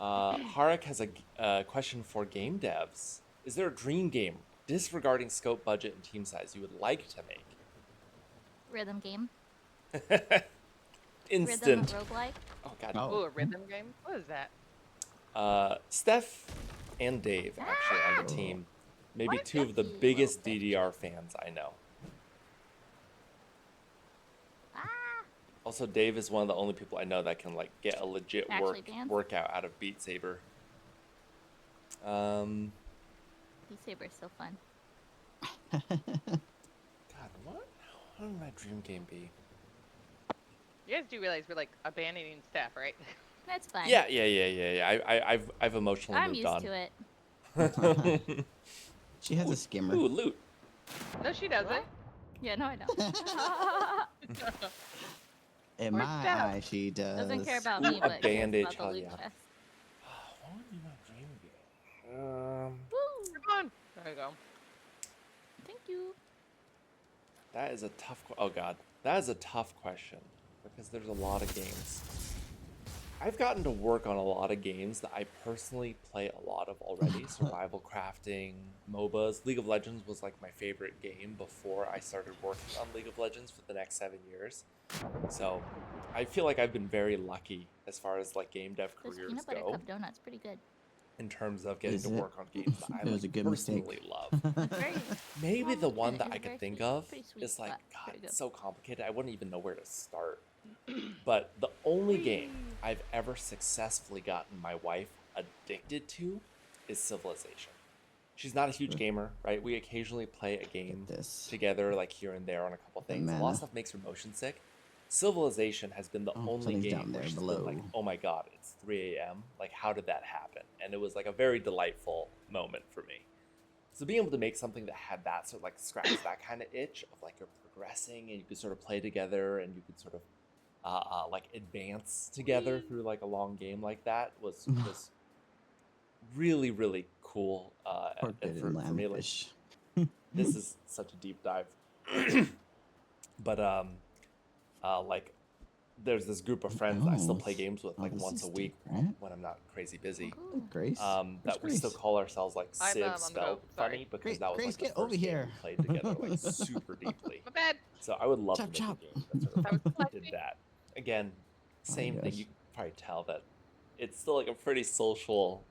Harik has a question for game devs. Is there a dream game, disregarding scope, budget, and team size, you would like to make? Rhythm game. Instant. Rhythm roguelike. Oh, God. Oh. Oh, a rhythm game? What is that? Steph and Dave, actually, on the Ah! team. Maybe What? two of the Yucky, biggest little bitch. DDR fans I know. Ah! Also, Dave is one of the only people I know that can like get a legit Actually dance? workout out of Beat Saber. Beat Saber is so fun. God, what would my dream game be? You guys do realize we're like abandoning Steph, right? That's fine. Yeah. I've emotionally I'm moved used on. to it. She has a skimmer. Ooh, loot. No, she doesn't. Yeah, no, I don't. In Or my Steph. eye, she does. Doesn't care about Ooh, me, a but cares bandage, about the hell loot yeah. chest. What would be my dream game? Woo! Come on. There you go. Thank you. That is a tough. Oh God, that is a tough question. because there's a lot of games. I've gotten to work on a lot of games that I personally play a lot of already. Survival crafting, MOBAs. League of Legends was like my favorite game before I started working on League of Legends for the next 7 years. So I feel like I've been very lucky as far as like game dev Those careers peanut butter go cup donuts, pretty good. in terms of getting Is to it? work on games that I It was a like, good mistake. personally love. It's very Maybe the small one and that it's I could very think sweet. of Pretty sweet, is like, but God, pretty good. it's so complicated. I wouldn't even know where to start. But the only game I've ever successfully gotten my wife addicted to is Civilization. She's not a huge gamer, right? We occasionally play a game this. together, like here and there on a couple The things. A lot mana. of stuff makes her motion sick. Civilization has been the Oh, only something's game down where there she's below. been like, oh my God, it's 3 a.m. Like, how did that happen? And it was like a very delightful moment for me. So being able to make something that had that sort of like scratch that kind of itch of like you're progressing and you could sort of play together and you could sort of like advance together through like a long game like that was really, really cool. Poor And bit for me, like, landfish. this is such a deep dive. But like there's this group of friends that I still play games with like this once is a week deep, right? when I'm not crazy busy. Ooh. Grace. That Where's we still Grace? call ourselves like I'm, Civ on the spelled boat, sorry. funny because Grace, that was Grace, like the get first over game here. we played together like super deeply. My bad. So I would love Chop, to make chop. a game that sort I was of collecting. did that. Again, Oh my same thing. gosh. You can probably tell that it's still like a pretty social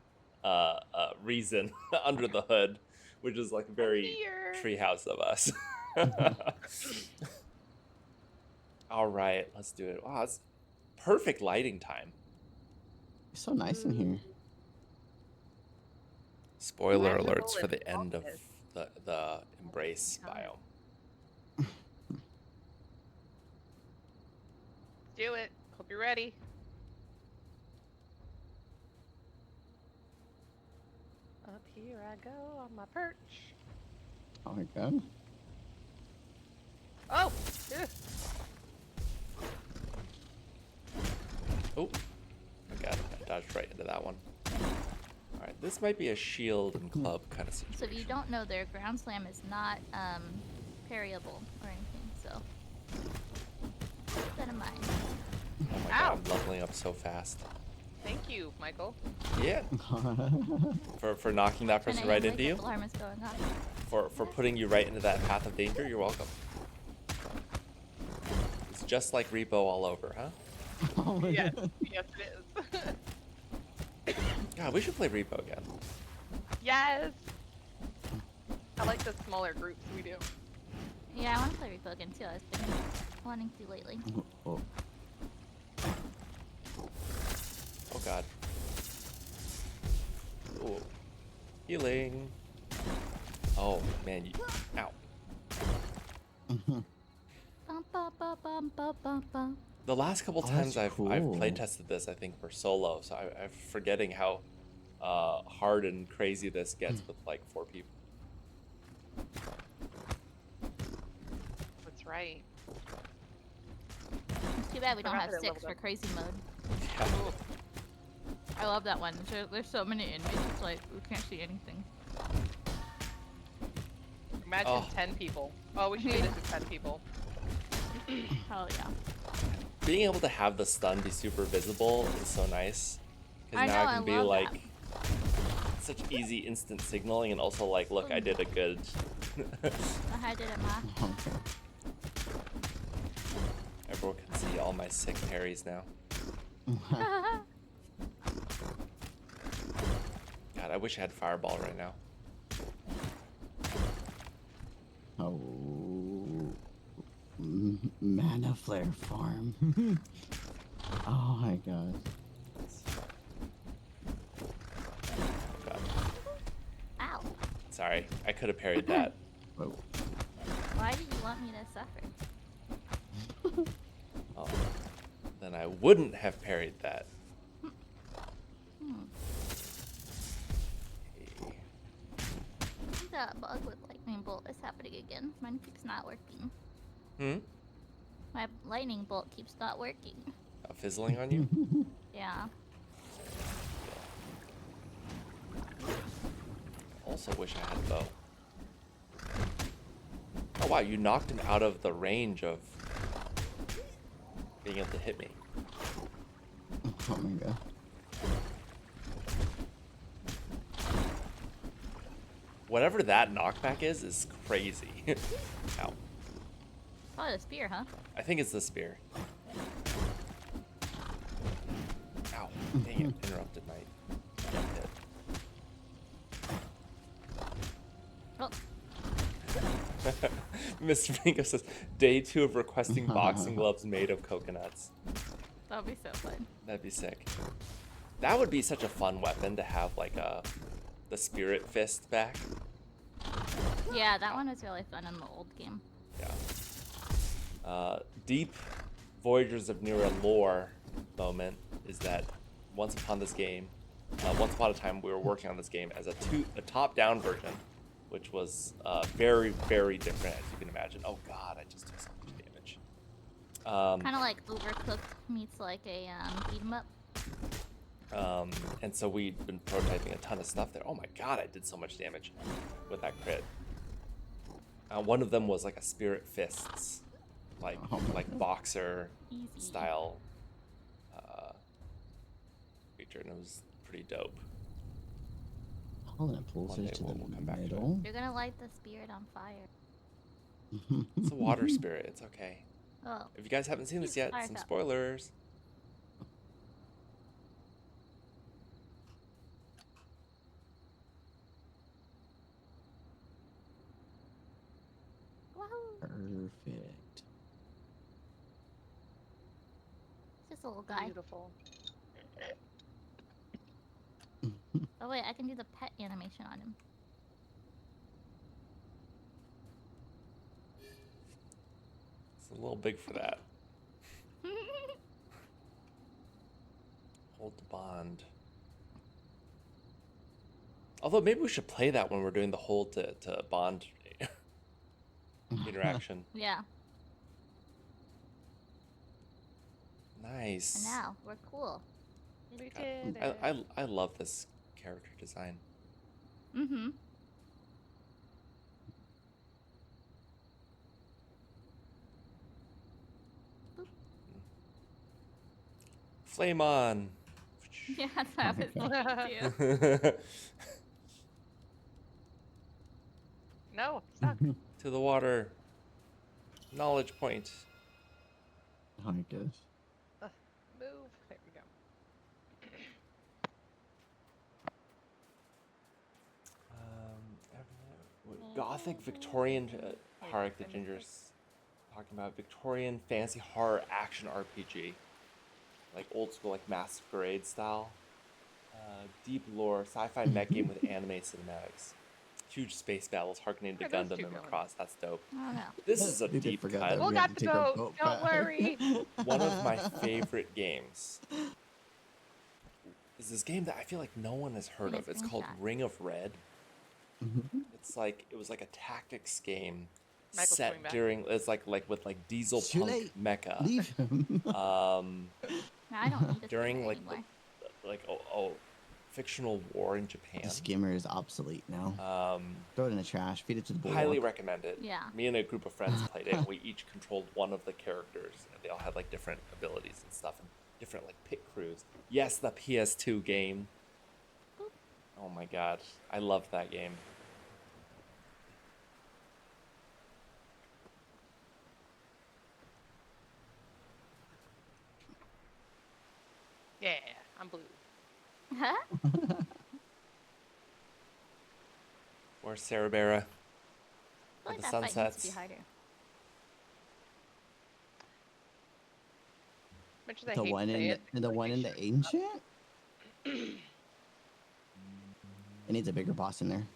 reason under the hood, which is like very Here. treehouse of us. All right, let's do it. Wow, it's perfect lighting time. It's so nice in here. Spoiler Magical alerts for the end of impulses. the Embrace biome. Do it. Hope you're ready. Up here I go on my perch. Oh my god. Oh! Ugh. Oh, my God, I dodged right into that one. All right, this might be a shield and club kind of situation. So if you don't know, their ground slam is not parryable or anything. So keep that in mind. Oh my Ow. God, I'm leveling up so fast. Thank you, Michael. Yeah, for knocking that person And right I into like you, the alarm is going off. for putting you right into that path of danger. You're welcome. It's just like Repo all over, huh? Oh my Yes, god. yes it is. God, we should play Repo again. Yes! I like the smaller groups we do. Yeah, I want to play Repo again too. I've been wanting to lately. Oh, Oh God. Ooh. Healing. Oh man, you. Ow. Bum, bum, bum, bum, bum, bum, bum. The last couple Oh, times that's I've cool. play tested this, I think for solo, so I'm forgetting how hard and crazy this gets with like 4 people. That's right. It's too bad we don't Forgot have that it 6 leveled for up. crazy mode. Yeah. I love that one. There's so many enemies. It's like we can't see anything. Imagine Oh. 10 people. Oh, we should do this with 10 people. Hell yeah. Being able to have the stun be super visible is so nice. I Because now know, I can I be love like that. such easy instant signaling and also like, look, I did a good. I did it, Ma. okay. Everyone can see all my sick parries now. God, I wish I had Fireball right now. Oh, mana flare farm. Oh my god. God. Ow. Sorry, I could have parried that. Whoa. Why did you want me to suffer? Oh, then I wouldn't have parried that. That bug with lightning bolt is happening again. Mine keeps not working. Hmm? My lightning bolt keeps not working. Fizzling on you? Yeah. Also wish I had a bow. Oh wow, you knocked him out of the range of... being able to hit me. Oh my god. Whatever that knockback is crazy. Ow. Oh, the spear, huh? I think it's the spear. Ow. Dang it. Interrupted my hit. Oh, Mr. Bingo says, day 2 of requesting boxing gloves made of coconuts. that would be so fun. That'd be sick. That would be such a fun weapon to have, like, the spirit fist back. Yeah, that one was really fun in the old game. Yeah. Deep Voyagers of Nera lore moment is that once upon a time, we were working on this game as a top-down version, which was very, very different, as you can imagine. Oh god, I just took so much damage. Kind of like Overcooked meets like a beat 'em up. And so we'd been prototyping a ton of stuff there. Oh my god, I did so much damage with that crit. One of them was like a spirit fists, like boxer Easy. style feature, and it was pretty dope. Holland pulls One her day to we'll come the back to it. middle. You're gonna light the spirit on fire. It's a water spirit. It's okay. Oh, If you guys haven't seen this Keep yet, fire some up. spoilers. woohoo! Perfect. Just a little guy. Beautiful. Oh wait, I can do the pet animation on him. It's a little big for that. Hold the bond. Although maybe we should play that when we're doing the hold to bond interaction. Yeah, Nice. and now we're cool. We God, did it. I love this character design. Mm-hmm. Flame on. Yeah, that's what I was thinking too. No, stuck. To the water. Knowledge point. Oh my gosh. Move. There we go. Gothic Victorian. Harik the Ginger's talking about Victorian fantasy horror action RPG, like old school, like Masquerade style. Deep lore sci-fi mech game with anime cinematics. Huge space battles harkening to Where are those Gundam two and going? Macross. That's dope. Oh no. This is a We did deep forget cut. that We'll we had got to the take our boat. boat Don't back. worry. One of my favorite games is this game that I feel like no one has heard of. It's called Screenshot. Ring of Red. Mhm. It's like it was like a tactics game Michael's coming set back. during it's like with like diesel Too punk late. mecha. Leave him. Um, No, I don't need a during spear like anymore. like fictional war in Japan. The skimmer is obsolete now. Um, Throw it in the trash. Feed it to the bulldog. highly recommend it. Yeah. Me and a group of friends played it, and we each controlled one of the characters, and they all had like different abilities and stuff, and different like pit crews. Yes, the PS2 game. Oh my god, I loved that game. Yeah, I'm blue. Huh? Or Cerebera. I feel like the that fight needs to sunsets. be harder. Much as I The hate one to say in it, the one in the ancient. It needs a bigger boss in there.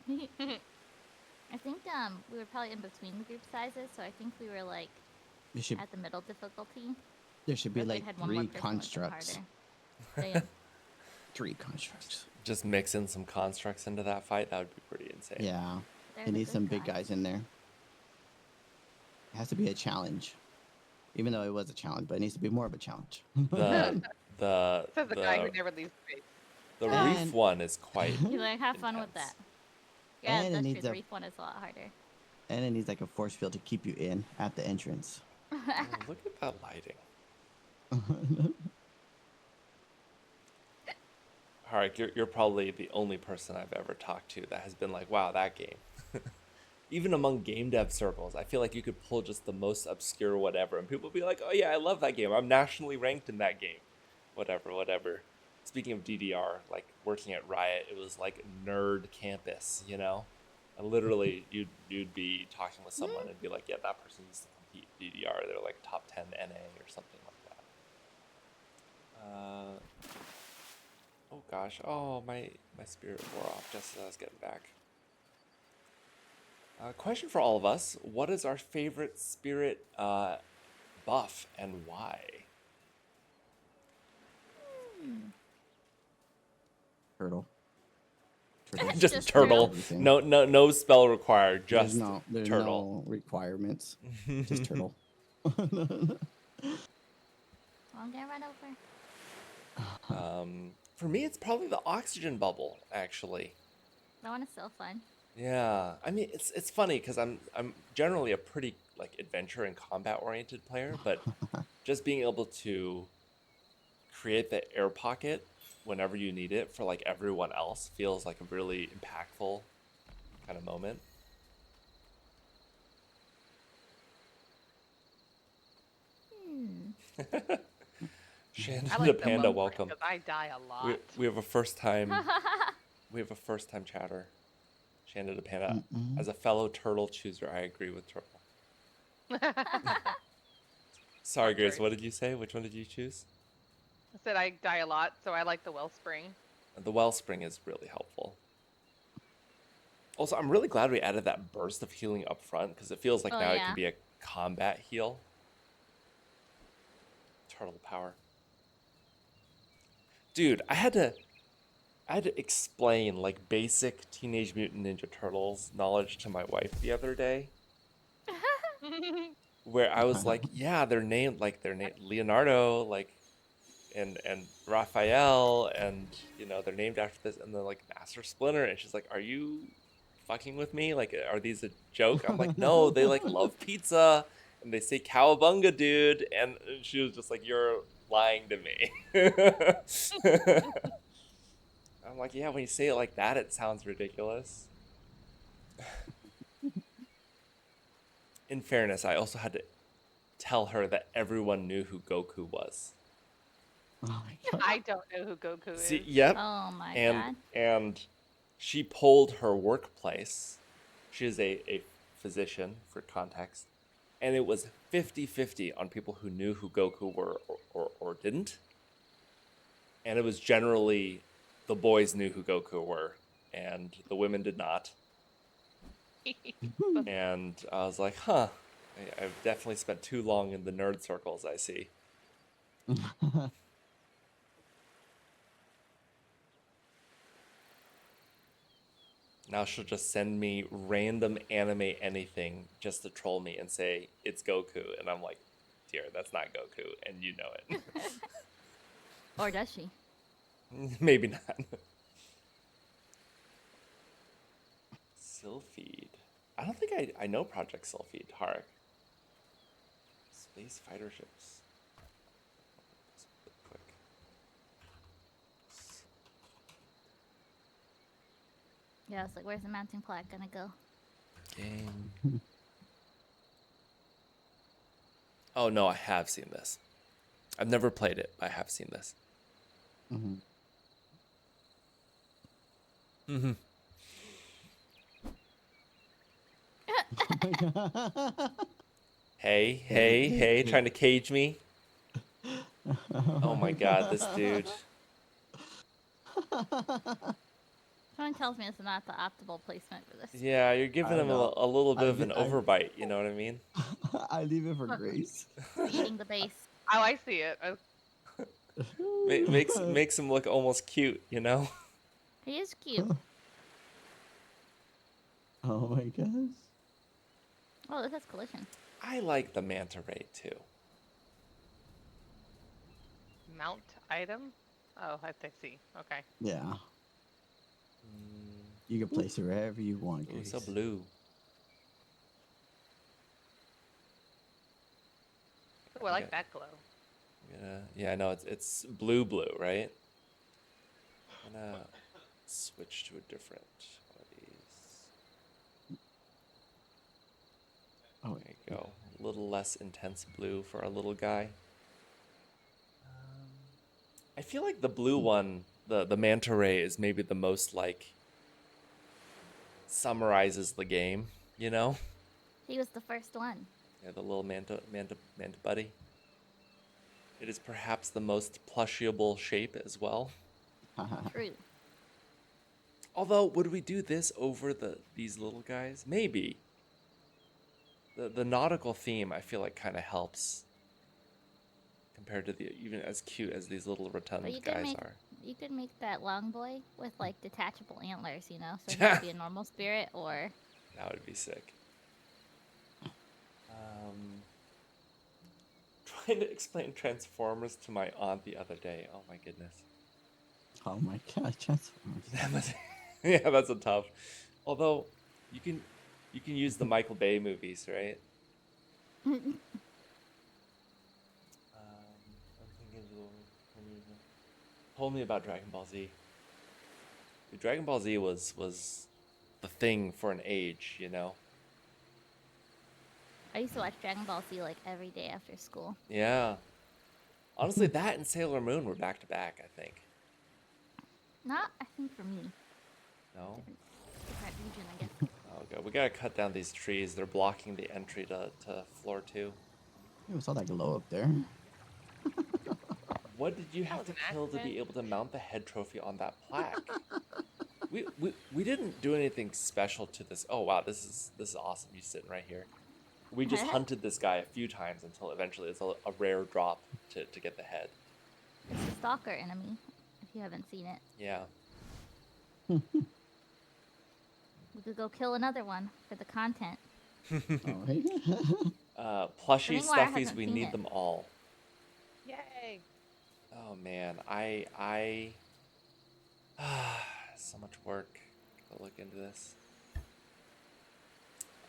I think we were probably in between the group sizes, so I think we were like There should at the middle difficulty. there should be If we'd like had one more 3 person, it would've been constructs. harder. So, yeah. 3 constructs. Just mix in some constructs into that fight. That would be pretty insane. Yeah. They're It the needs good some big guys in there. It has to be a challenge. Even though it was a challenge, but it needs to be more of a challenge. The says the guy who never leaves the base. the And- reef one is quite. You like have fun with intense. that. Yeah, And it that's needs true. The a- reef one is a lot harder. And it needs like a force field to keep you in at the entrance. Oh, look at that lighting. Harik, you're probably the only person I've ever talked to that has been like, wow, that game. Even among game dev circles, I feel like you could pull just the most obscure whatever, and people would be like, oh yeah, I love that game. I'm nationally ranked in that game. Whatever, whatever. Speaking of DDR, like working at Riot, it was like nerd campus, you know? And literally, you'd be talking with someone and be like, yeah, that person used to compete DDR. They're like top 10 NA or something like that. Oh gosh, oh my spirit wore off just as I was getting back. Question for all of us: what is our favorite spirit buff and why? Turtle. It's Just just turtle. Everything. No spell required. Just There's turtle. no requirements. Just turtle. I'm gonna run over. For me, it's probably the oxygen bubble. Actually, That one is so fun. yeah. I mean, it's funny because I'm generally a pretty like adventure and combat oriented player, but just being able to create the air pocket whenever you need it for like everyone else feels like a really impactful kind of moment. Shannon I the like the Panda, wellspring welcome. because I die a lot. We have a first time chatter. Shannon the Panda. As a fellow turtle chooser, I agree with turtle. Sorry, Grace, what did you say? Which one did you choose? I said I die a lot, so I like the wellspring. The wellspring is really helpful. Also, I'm really glad we added that burst of healing up front because it feels like now it can be a combat heal. Turtle power. Dude, I had to explain like basic Teenage Mutant Ninja Turtles knowledge to my wife the other day. Where I was like, yeah, they're named Leonardo, like and Raphael, and you know, they're named after this, and then like Master Splinter, and she's like, are you fucking with me? Like, are these a joke? I'm like, no, they like love pizza and they say cowabunga, dude. And she was just like, you're lying to me. I'm like, yeah, when you say it like that, it sounds ridiculous. In fairness, I also had to tell her that everyone knew who Goku was. Oh my God. I don't know who Goku is. See, yep. Oh my god. And she polled her workplace. She is a physician, for context. And it was 50-50 on people who knew who Goku were or didn't. And it was generally the boys knew who Goku were, and the women did not. And I was like, huh, I've definitely spent too long in the nerd circles, I see. Now she'll just send me random anime anything just to troll me and say, it's Goku. And I'm like, dear, that's not Goku, and you know it. Or does she? Maybe not. Sylphid. I don't think I know Project Sylphid, Harik. Space fighter ships. Quick. Yeah, I was like, where's the mounting plaque gonna go? Game. Oh no, I have seen this. I've never played it, but I have seen this. Mm-hmm. Mm-hmm. Hey, trying to cage me? Oh my god, this dude. Someone tells me it's not the optimal placement for this. Yeah, you're giving him a little bit of an I- overbite, you know what I mean? I leave it for Grace. Eating the base. Oh, I see it. Makes him look almost cute, you know? He is cute. Oh my gosh. Oh, this has collision. I like the manta ray too. Mount item? Oh, I see. Okay. Yeah. You can place it wherever you want, Ooh, Grace. so blue. Oh, I like that glow. Yeah, I know it's blue, right? I'm gonna switch to a different one of these. Oh, There you go. A little less intense blue for our little guy. I feel like the blue one, the manta ray, is maybe the most like summarizes the game. You know? He was the first one. Yeah, the little manta buddy. It is perhaps the most plushiable shape as well. True. Although, would we do this over these little guys? Maybe. The nautical theme, I feel like, kind of helps compared to the even as cute as these little rotund But guys are. you could make that long boy with like detachable antlers, you know, so he could be a normal spirit or. That would be sick. Trying to explain Transformers to my aunt the other day. Oh my goodness. oh my god, Transformers. Yeah, that's a tough. Although you can use the Michael Bay movies, right? I'm thinking told me about Dragon Ball Z. Dude, Dragon Ball Z was the thing for an age, you know? I used to watch Dragon Ball Z like every day after school. Yeah. Honestly, that and Sailor Moon were back to back, I think. Not, I think, for me. No? Different region, I guess. Oh, God. We gotta cut down these trees. They're blocking the entry to floor 2. We saw that glow up there. What did you have was to an kill to be accident. able to mount the head trophy on that plaque? we didn't do anything special to this. Oh wow, this is awesome. You sitting right here. We just hunted this guy a few times until eventually it's a rare drop to get the head. It's a stalker enemy, if you haven't seen it. Yeah. We could go kill another one for the content. Plushie Anymore, I stuffies, haven't we seen need it. them all. Yay! Oh man, I so much work to look into this.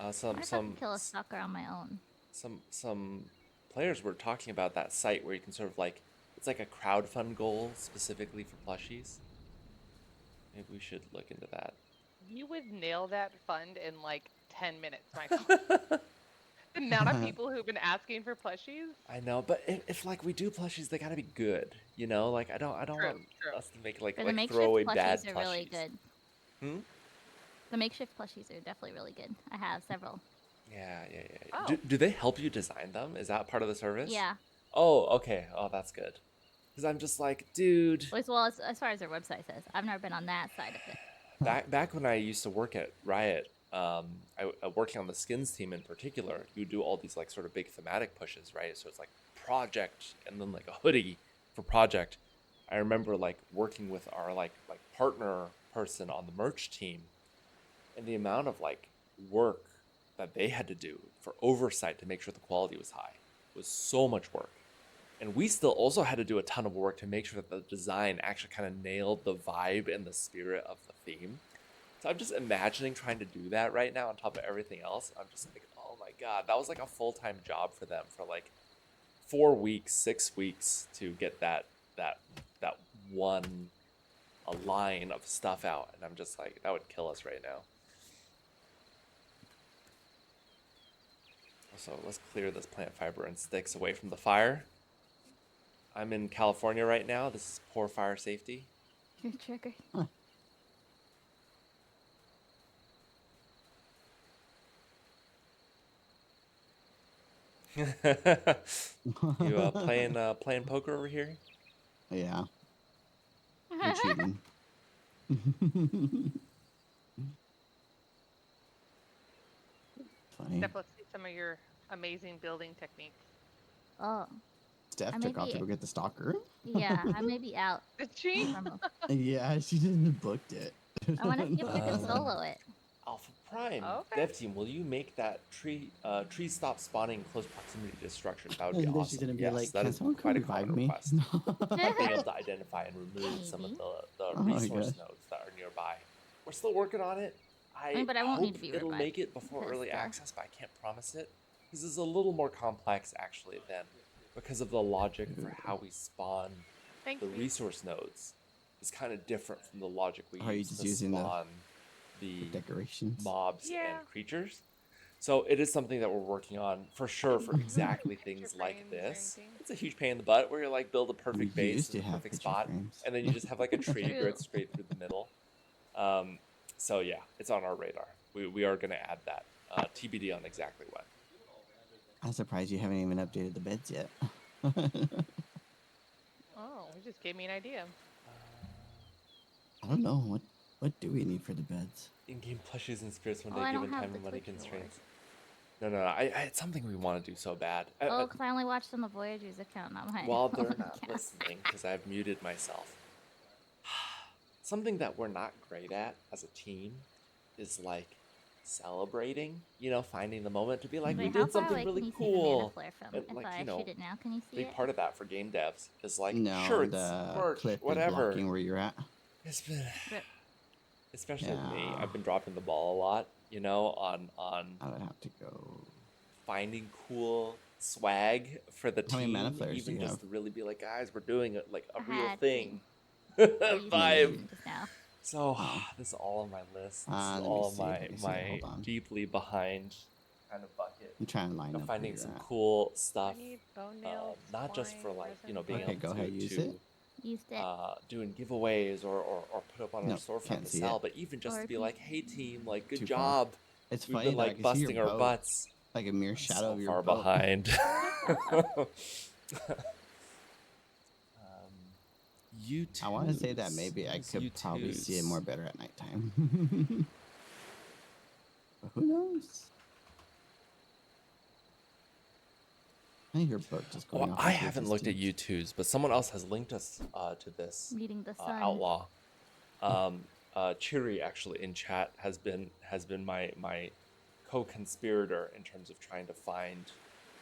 I could kill a stalker on my own. Some players were talking about that site where you can sort of like, it's like a crowdfund goal specifically for plushies. Maybe we should look into that. You would nail that fund in like 10 minutes, Michael. The amount of people who've been asking for plushies. I know, but if like we do plushies, they gotta be good, you know. Like I don't True, want true. us to make like For the makeshift throwaway bad plushies are plushies. really good. The makeshift plushies are definitely really good. I have several. Yeah. Oh. Do they help you design them? Is that part of the service? Yeah. Oh, okay. Oh, that's good. Because I'm just like, dude. As well as far as their website says. I've never been on that side of it. Back when I used to work at Riot, working on the skins team in particular, you do all these like sort of big thematic pushes, right? So it's like project and then like a hoodie for project. I remember like working with our like partner person on the merch team, and the amount of like work that they had to do for oversight to make sure the quality was high was so much work. And we still also had to do a ton of work to make sure that the design actually kind of nailed the vibe and the spirit of the theme. So I'm just imagining trying to do that right now on top of everything else. I'm just like, oh my god, that was like a full-time job for them for like 4 weeks, 6 weeks to get that one a line of stuff out. And I'm just like, that would kill us right now. So let's clear this plant fiber and sticks away from the fire. I'm in California right now. This is poor fire safety. Your trigger. You playing poker over here? Yeah. I'm cheating. Funny. Steph, let's see some of your amazing building techniques. Oh. Steph I took may off to be- go get the stalker. Yeah, I may be out. Did she? Yeah, she didn't booked it. I wonder if you could solo it. Alpha Prime, Okay. dev team, will you make that tree stop spawning in close proximity to structure? That would be And then awesome. she's gonna be Yes, like, that "Can is someone quite a come revive common me?" request. Being able to identify and remove some of Maybe. the Oh my resource gosh. nodes that are nearby. We're still working on it. mean, but I won't hope need to be it'll revived make it before because, early access, but I can't promise it. This is a little more complex actually because of the logic for how we spawn Thanks, the me. resource nodes is kind of different from the logic we Are you use just to using the spawn the decorations? mobs Yeah. and creatures. So it is something that we're working on for sure for exactly things like frames or this. anything. It's a huge pain in the butt where you're like build a perfect We base used in to the have perfect picture spot, frames. and then you just have like a tree True. growth straight through the middle. So yeah, it's on our radar. We are going to add that. TBD on exactly when. I'm surprised you haven't even updated the beds yet. Oh, you just gave me an idea. I don't know what do we need for the beds? In-game plushies and spirits when Well, they I given don't have time the and money Twitch constraints. No. It's something we want to do so bad. Oh, because I only watched on the Voyagers account, not mine. While Oh they're my not God. listening, because I've muted myself. Something that we're not great at as a team is like celebrating, finding the moment to be like, we Wait, how did far something away really can you see the mana cool. flare from? And If like, I shoot it now, can you see big it? part of that for game devs is like No, shirts, the merch, cliff is whatever. blocking where you're at. It's been, Rip. especially with me, Yeah. I've been dropping the ball a lot, on I would have to go. finding cool swag for the How many mana team, flares do even you just have? to really be like, guys, we're doing it like a I real had thing. I used Vibe. it just now. So Oh. this is all on my list. This Let is me all see, of let me see, my hold on. deeply behind kind of bucket I'm trying to line of up where finding you're some at. cool stuff. I need bone nails, Not just for twine, like resin, being Okay, able go ahead, use to it. Used it. doing giveaways or put up on our Nope, storefront can't to see sell, it. but even just Or to be if you- like, hey team, like good Too far. job. It's We've funny been that I like can see your busting our boat, butts. like a mere I'm shadow so of your far boat. behind. YouTube. I want to say that maybe I could probably see it more better at nighttime. But who knows? I think your boat just going Well, off. I into the haven't looked at distance. YouTube's, but someone else has linked us to this Meeting the sun. outlaw. Chiri actually in chat has been my co-conspirator in terms of trying to find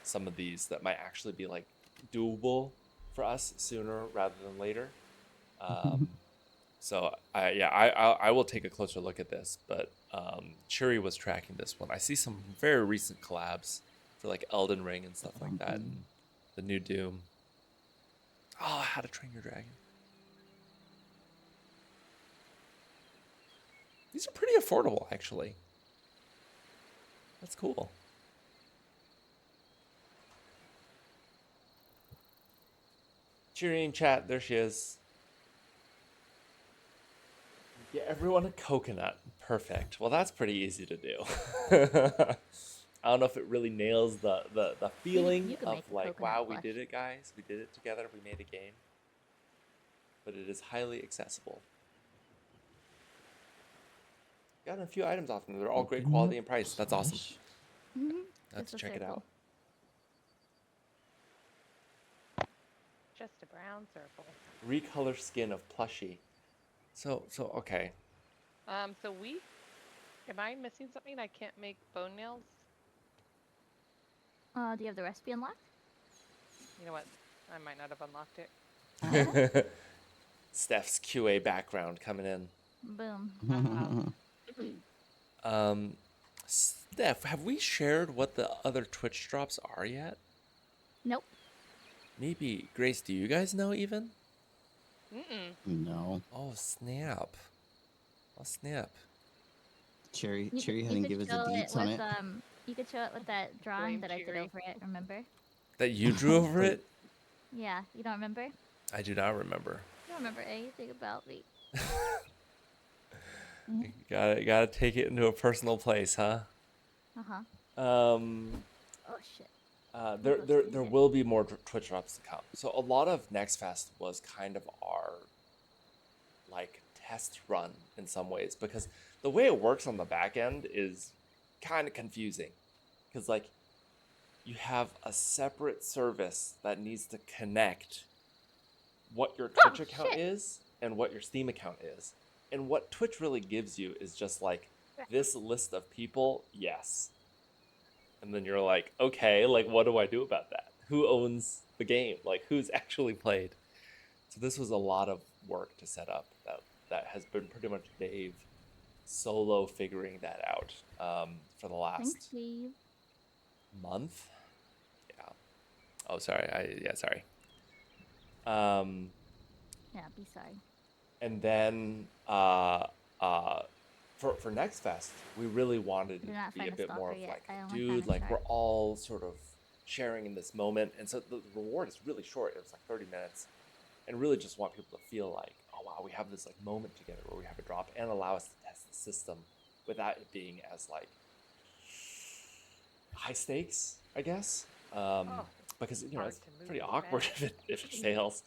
some of these that might actually be like doable for us sooner rather than later. So I will take a closer look at this, but Chiri was tracking this one. I see some very recent collabs for like Elden Ring and stuff like that, and the new Doom. Oh, How to Train Your Dragon. These are pretty affordable, actually. That's cool. Chiri in chat, there she is. Get everyone a coconut. Perfect. Well, that's pretty easy to do. I don't know if it really nails the feeling you can of make a like, coconut wow, we plush. did it, guys. We did it together. We made a game. But it is highly accessible. Got a few items off them. They're all great quality and price. That's awesome. Mhm. Let's Just a check it out. circle. Just a brown circle. Recolor skin of plushie. So okay. So am I missing something? I can't make bone nails? Do you have the recipe unlocked? You know what? I might not have unlocked it. Steph's QA background coming in. Boom. Steph, have we shared what the other Twitch drops are yet? Nope. Maybe Grace, do you guys know even? No. Oh snap! Oh snap! Cherry You hadn't could given us the show deets on it. You could show it with that drawing Blame that I did Cheery. over it. Remember? That you drew over it? Yeah. You don't remember? I do not remember. You don't remember anything about me. You gotta take it into a personal place, huh? Uh-huh. Oh shit. There will be more Twitch drops to come. So a lot of Next Fest was kind of our like test run in some ways, because the way it works on the back end is kind of confusing, because like you have a separate service that needs to connect what your Twitch account is and what your Steam account is. And what Twitch really gives you is just like this list of people, yes. And then you're like, okay, like what do I do about that? Who owns the game? Like who's actually played? So this was a lot of work to set up. That has been pretty much Dave solo figuring that out for the last Thanks, Steve. month. Yeah. Oh, sorry. Sorry. Yeah, be sorry. And then for Next Fest, we really wanted it You're to not be a find a bit more stalker of yet. like, I only dude, found a like we're chart. all sort of sharing in this moment, and so the reward is really short. It was like 30 minutes, and really just want people to feel like, oh wow, we have this like moment together where we have a drop, and allow us to test the system without it being as like high stakes, I guess. Oh, Because you know hard it's to move pretty the awkward bag. if it fails.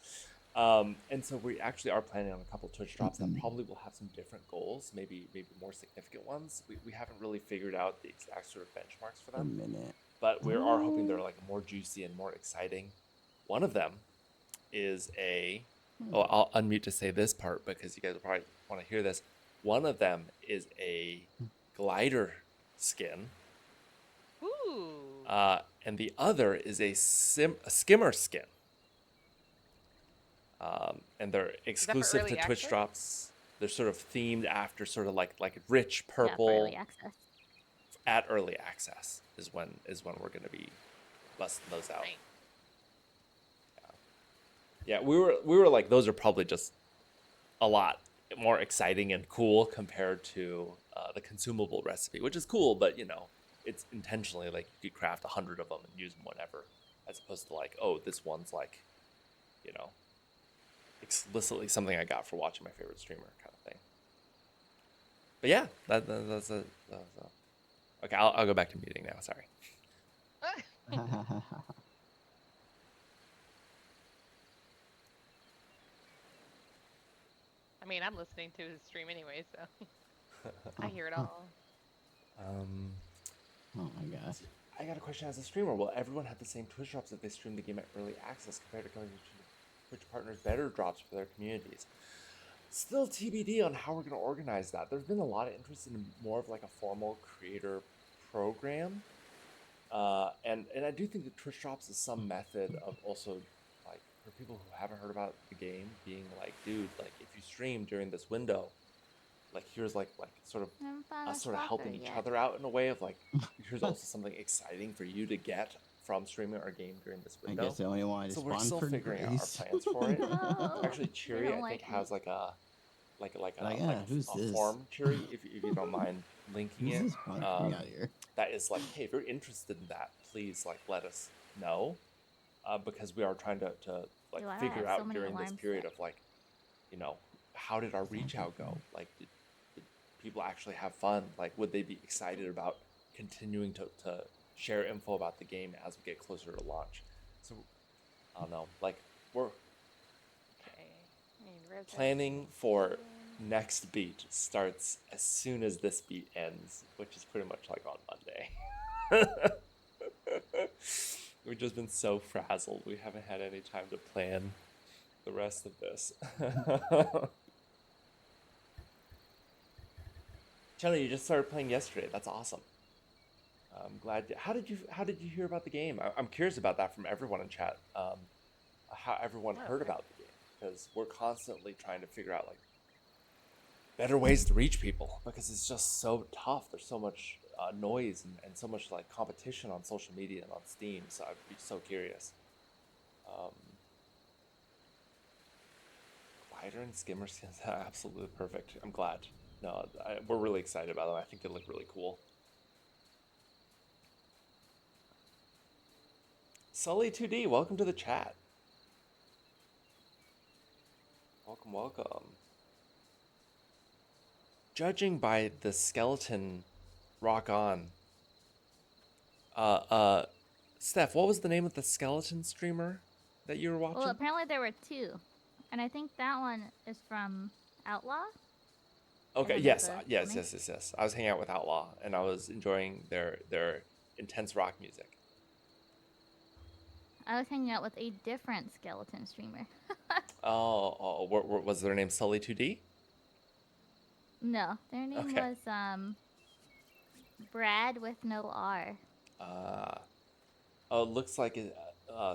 And so we actually are planning on a couple Twitch drops that probably will have some different goals, maybe more significant ones. We haven't really figured out the exact sort of benchmarks for A them, minute. but we are hoping they're like more juicy and more exciting. One of them is a I'll unmute to say this part because you guys will probably want to hear this. One of them is a glider skin. Ooh. And the other is a skimmer skin. And they're exclusive early to Twitch access? drops. They're sort of themed after sort of like rich Yeah, for purple. early access. At early access is when we're gonna be busting those out. Nice. Yeah, we were like, those are probably just a lot more exciting and cool compared to the consumable recipe, which is cool, but you know, it's intentionally like you could craft 100 of them and use them whenever, as opposed to like, oh, this one's like, you know, explicitly something I got for watching my favorite streamer kind of thing. But yeah, that's a okay. I'll go back to muting now. Sorry. I mean, I'm listening to his stream anyway, so I hear it all. Oh my gosh. I got a question as a streamer. Will everyone have the same Twitch drops if they stream the game at early access compared to going to Twitch partners better drops for their communities? Still TBD on how we're going to organize that. There's been a lot of interest in more of like a formal creator program. And I do think that Twitch drops is some method of also like for people who haven't heard about the game being like, dude, like if you stream during this window, like here's like sort of us sort of helping each other out in a way of like here's also something exciting for you to get from streaming our game during this I window. guess I only wanted to So spawn we're still for figuring out our Grace. plans for it. No, Actually, they Cheery don't I like think me. has like a who's this? form, Cheery, if you don't mind linking Who's it. this wandering out here? That is like, hey, if you're interested in that, please like let us know, because we are trying to like Dude, why do I figure have so out many during this alarms period set? of like, you know, how did our reach out go? Like, did people actually have fun? Like, would they be excited about continuing to share info about the game as we get closer to launch? So, I don't know. Like, we're Okay. I mean, planning for next beat starts as soon as this beat ends, which is pretty much like on Monday. We've just been so frazzled. We haven't had any time to plan the rest of this. Chelly, you just started playing yesterday. That's awesome. I'm glad. How did you hear about the game? I'm curious about that from everyone in chat. How everyone heard about the game, because we're constantly trying to figure out like better ways to reach people because it's just so tough. There's so much noise and so much like competition on social media and on Steam. So I'd be so curious. Glider and skimmer skins, absolutely perfect. I'm glad. No, we're really excited about them. I think they look really cool. Sully2D, welcome to the chat. Welcome. Judging by the skeleton rock on. Steph, what was the name of the skeleton streamer that you were watching? Well, apparently there were two, and I think that one is from Outlaw. Okay, yes. I was hanging out with Outlaw, and I was enjoying their intense rock music. I was hanging out with a different skeleton streamer. Was their name Sully2D? No, their name was Brad with no R. It looks like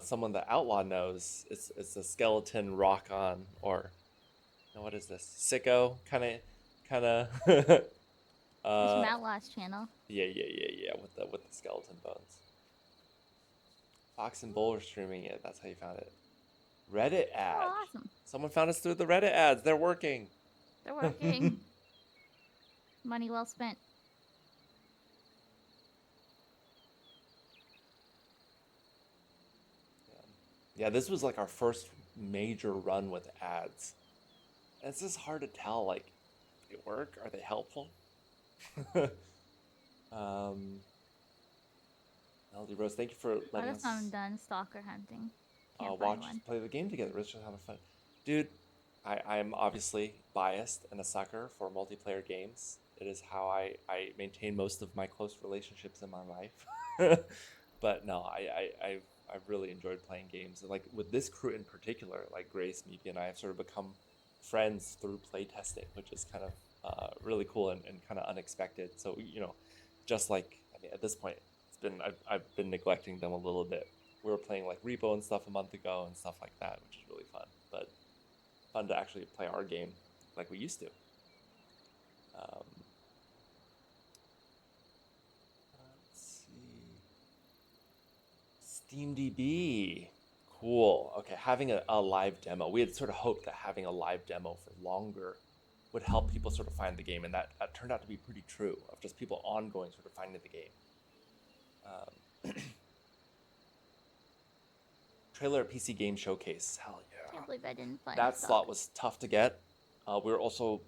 someone that Outlaw knows. It's a skeleton rock on, or no, what is this? Sicko kind of. It's from Outlaw's channel. Yeah. With the skeleton bones. Fox and Bull are streaming it. That's how you found it. Reddit ad. Oh, awesome. Someone found us through the Reddit ads. They're working. They're working. Money well spent. Yeah, this was like our first major run with ads. And it's just hard to tell, like, do they work? Are they helpful? Melody Rose, thank you for By letting the us time I'm done stalker hunting. Can't watch find one. play the game together. It's just having fun. Dude, I'm obviously biased and a sucker for multiplayer games. It is how I maintain most of my close relationships in my life. But no, I've really enjoyed playing games. Like with this crew in particular, like Grace, Miki, and I have sort of become friends through playtesting, which is kind of really cool and kind of unexpected. So, you know, just like, I mean, at this point, I've been neglecting them a little bit. We were playing like Repo and stuff a month ago and stuff like that, which is really fun. But fun to actually play our game like we used to. Let's see. SteamDB. Cool. Okay, having a live demo. We had sort of hoped that having a live demo for longer would help people sort of find the game, and that turned out to be pretty true, of just people ongoing sort of finding the game. Trailer at PC Game Showcase. Hell yeah. Can't believe I didn't find That a slot stalker. was tough to get.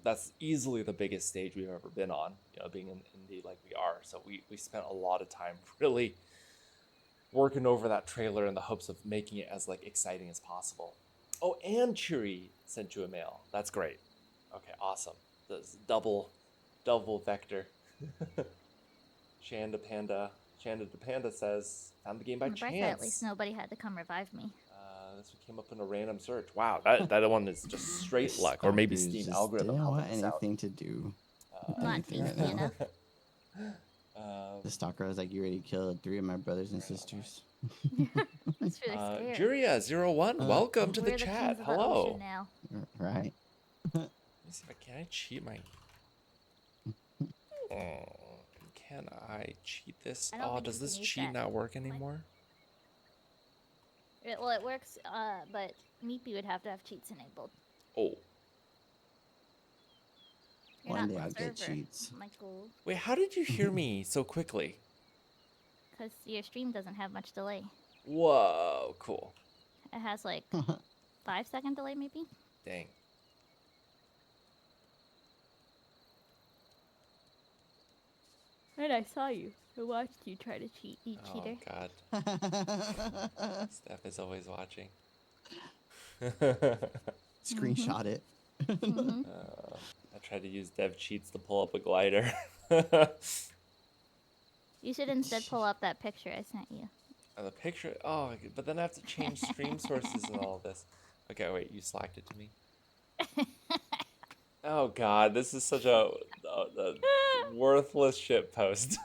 That's easily the biggest stage we've ever been on, you know, being in indie like we are. So we spent a lot of time really working over that trailer in the hopes of making it as like exciting as possible. Oh, and Cheery sent you a mail. That's great. Okay, awesome. This double vector. Shanda the Panda says, found the game by On the bright side, chance. at least nobody had to come revive me. This one came up in a random search. Wow, that one is just straight luck, or maybe Stalkers Steam just algorithm didn't want helping us out. anything to do. Not anything right tasty now. enough. The stalker was like, "You already killed 3 of my brothers and sisters." That's really scary. Juria01, welcome to We're the the chat. kings of the Hello. ocean now. Right. Let me see if can I cheat my. Oh, can I cheat this? I don't Oh, think does you this can use cheat that. not work anymore? Well, it works, but Meepy would have to have cheats enabled. Oh, You're One not day the I'll get server, cheats. Michael, wait, how did you hear me so quickly? because your stream doesn't have much delay. Whoa, cool. It has like 5-second delay, maybe. Dang. And I saw you. I watched you try to cheat, you cheater. Oh, God. Steph is always watching. Screenshot it. Mhm. I tried to use dev cheats to pull up a glider. You should instead pull up that picture I sent you. And the picture, oh, but then I have to change stream sources and all this. Okay, wait, you slacked it to me. Oh God, this is such a worthless shit post.